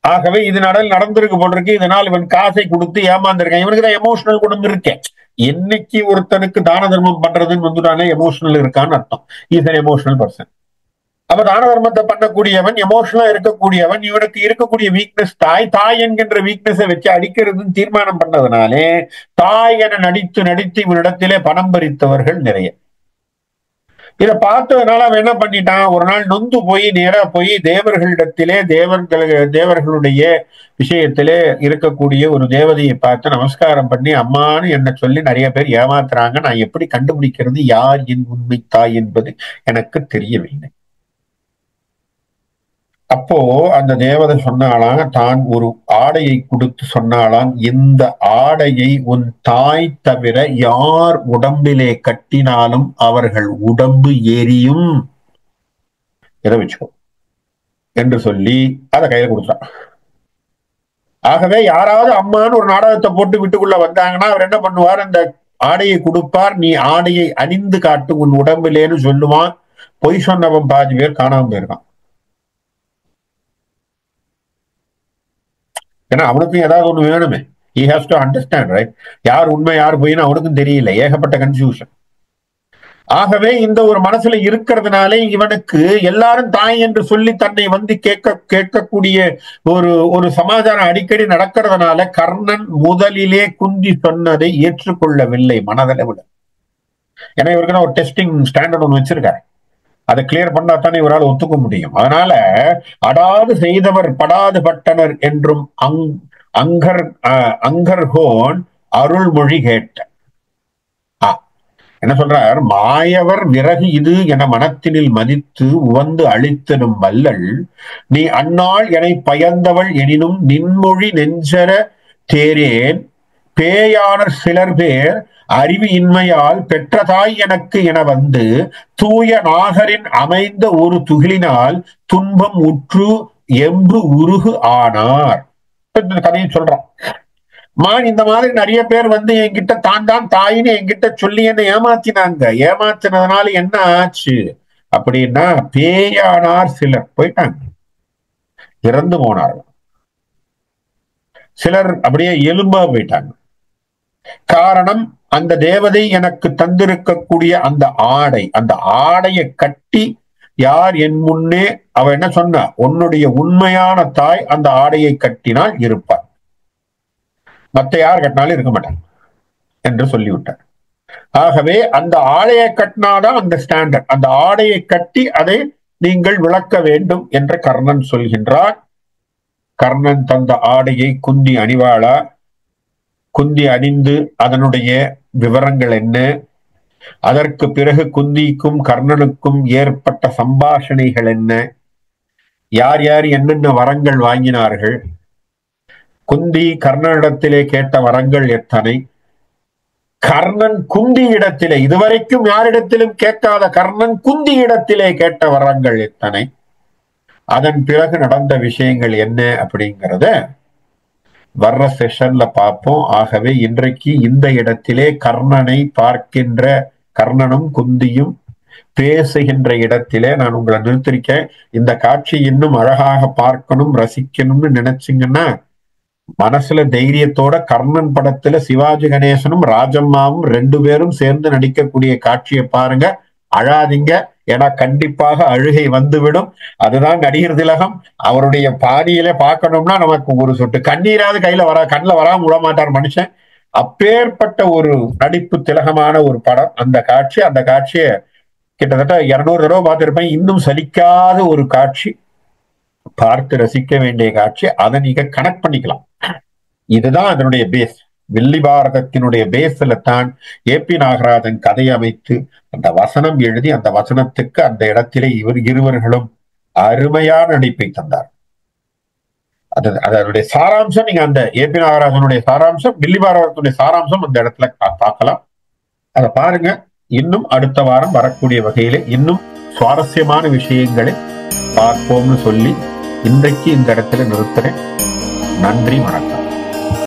ஆகவே இது நடந்திருக்கு போல் இருக்கு. இதனால் இவன் காசை கொடுத்து ஏமாந்திருக்கான். இவனுக்கு தான் எமோஷனல் குணம் இருக்கேன். என்னைக்கு ஒருத்தனுக்கு தான தர்மம் பண்றதுன்னு வந்துட்டானே எமோஷனல் இருக்கான்னு அர்த்தம். Is an emotional person. அப்ப தான தர்மத்தை பண்ணக்கூடியவன், எமோஷனலா இருக்கக்கூடியவன். இவனுக்கு இருக்கக்கூடிய வீக்னஸ் தாய் என்கின்ற வீக்னஸை வச்சு அடிக்கிறதுன்னு தீர்மானம் பண்ணதுனாலே தாய் என நடித்து இவனிடத்திலே பணம் பறித்தவர்கள் நிறைய. இதை பார்த்ததுனால அவன் என்ன பண்ணிட்டான், ஒரு நாள் நொந்து போய் நேரா போய் தேவர்களிடத்திலே தேவர்களுடைய விஷயத்திலே இருக்கக்கூடிய ஒரு தேவதையை பார்த்து நமஸ்காரம் பண்ணி அம்மான்னு என்ன சொல்லி நிறைய பேர் ஏமாத்துறாங்க. நான் எப்படி கண்டுபிடிக்கிறது யார் என் உண்மை தாய் என்பது எனக்கு தெரியவில்லை. அப்போ அந்த தேவதை சொன்னாலாம், தான் ஒரு ஆடையை கொடுத்து சொன்னாலாம், இந்த ஆடையை உன் தாய் தவிர யார் உடம்பிலே கட்டினாலும் அவர்கள் உடம்பு எரியும், எதை வச்சுக்கோ என்று சொல்லி அதை கையில கொடுத்தான். ஆகவே யாராவது அம்மான்னு ஒரு நாடகத்தை போட்டு வீட்டுக்குள்ள வந்தாங்கன்னா அவர் என்ன பண்ணுவார், அந்த ஆடையை கொடுப்பார், நீ ஆடையை அணிந்து காட்டு உன் உடம்பிலேன்னு சொல்லுவான். பொய் சொன்னவன் பாதி பேர் காணாம போயிருக்கான். ஏன்னா அவனுக்கும் ஏதாவது ஒண்ணு வேணுமே. he has to understand, right? யார் உண்மை யார் பொய்ன்னு அவனுக்கும் தெரியல, ஏகப்பட்ட கன்ஃபியூஷன். ஆகவே இந்த ஒரு மனசுல இருக்கிறதுனாலே இவனுக்கு எல்லாரும் தாய் என்று சொல்லி தன்னை வந்து கேட்கக்கூடிய ஒரு சமாச்சாரம் அடிக்கடி நடக்கிறதுனால கர்ணன் முதலிலே குந்தி சொன்னதை ஏற்றுக்கொள்ளவில்லை மனதளவில். ஏன்னா இவருக்கு ஒரு டெஸ்டிங் ஸ்டாண்டர்ட் ஒன்று வச்சிருக்காரு, அதை கிளியர் பண்ணாத்தானே இவரால் ஒத்துக்க முடியும். அதனால அடாது செய்தவர் படாது பட்டனர் என்றும் அங்கர்ஹோன் அருள்மொழி கேட்ட. என்ன சொல்றார், மாயவர் விறகு இது என மனத்தினில் மதித்து உவந்து அழித்தனும் வல்லல் நீ அந்நாள் என பயந்தவள் எனினும் நின்மொழி நெஞ்சர தேரேன் பேயாளர் சிலர் பேர் அறிவு இன்மையால் பெற்ற தாய் எனக்கு என வந்து தூய நாகரின் அமைந்த ஒரு துகிலினால் துன்பம் உற்று எம்பு உருகு ஆனார். கதையை சொல்றான். இந்த மாதிரி நிறைய பேர் வந்து என்கிட்ட தான் தான் தாயின்னு என்கிட்ட சொல்லி என்ன ஏமாத்தினாங்க. ஏமாத்தினதுனால என்ன ஆச்சு அப்படின்னா பேயானார் சிலர் போயிட்டாங்க, இறந்து போனார்கள். சிலர் அப்படியே எலும்பா போயிட்டாங்க. காரணம், அந்த தேவதை எனக்கு தந்திருக்கக்கூடிய அந்த ஆடை, அந்த ஆடையை கட்டி யார் என் முன்னே அவ என்ன சொன்னா, உன்னுடைய உண்மையான தாய் அந்த ஆடையை கட்டினால் இருப்பார், மற்ற யார் கட்டினாலும் இருக்க மாட்டாங்க என்று சொல்லிவிட்டார். ஆகவே அந்த ஆடையை கட்டினாதான் அந்த ஸ்டாண்டர்ட், அந்த ஆடையை கட்டி அதை நீங்கள் விளக்க வேண்டும் என்று கர்ணன் சொல்கின்றார். கர்ணன் தந்த ஆடையை குந்தி அணிவாளா, குந்தி அணிந்து அதனுடைய விவரங்கள் என்ன, அதற்கு பிறகு குந்திக்கும் கர்ணனுக்கும் ஏற்பட்ட சம்பாஷணைகள் என்ன, யார் யார் என்னென்ன வரங்கள் வாங்கினார்கள், குந்தி கர்ணனிடத்திலே கேட்ட வரங்கள் எத்தனை, கர்ணன் குந்தி இடத்திலே இதுவரைக்கும் யாரிடத்திலும் கேட்காத கர்ணன் குந்தி இடத்திலே கேட்ட வரங்கள் எத்தனை, அதன் பிறகு நடந்த விஷயங்கள் என்ன அப்படிங்கிறத வர்ற செஷன்ல பார்ப்போம். ஆகவே இன்றைக்கு இந்த இடத்திலே கர்ணனை பார்க்கின்ற, கர்ணனும் குந்தியும் பேசுகின்ற இடத்திலே நான் உங்களை நிறுத்திருக்கேன். இந்த காட்சி இன்னும் அழகாக பார்க்கணும் ரசிக்கணும்னு நினைச்சிங்கன்னா மனசுல தைரியத்தோட கர்ணன் படத்துல சிவாஜி கணேசனும் ராஜம்மாவும் 2 பேரும் சேர்ந்து நடிக்கக்கூடிய காட்சியை பாருங்க. அழாதீங்க, ஏன்னா கண்டிப்பாக அழுகை வந்துவிடும். அதுதான் நடிகர் திலகம். அவருடைய பாணியில பார்க்கணும்னா நமக்கு ஒரு சொட்டு கண்ணீராவது கண்ணில் வராம விட மாட்டார் மனுஷன். அப்பேற்பட்ட ஒரு நடிப்பு திலகமான ஒரு படம் அந்த காட்சி. அந்த காட்சியை கிட்டத்தட்ட 200 தடவை பார்த்திருப்பேன். இன்னும் சலிக்காத ஒரு காட்சி, பார்த்து ரசிக்க வேண்டிய காட்சி. அதை நீங்க கனெக்ட் பண்ணிக்கலாம். இதுதான் அதனுடைய பேஸ். வில்லி பாரதத்தினுடைய பேஸ்ல தான் ஏபி நாகராஜன் கதை அமைத்து அந்த வசனம் எழுதி அந்த வசனத்துக்கு அந்த இடத்திலே இருவர்களும் அருமையான நடிப்பை தந்தார். அதனுடைய சாராம்சம் நீங்க அந்த ஏபி நாகராஜனுடைய சாராம்சம், வில்லி பாரதத்துடைய சாராம்சம் அந்த இடத்துல பார்க்கலாம். அதை பாருங்க. இன்னும் அடுத்த வாரம் வரக்கூடிய வகையில இன்னும் சுவாரஸ்யமான விஷயங்களை பார்ப்போம்னு சொல்லி இன்றைக்கு இந்த இடத்துல நிறுத்துறேன். நன்றி, வணக்கம்.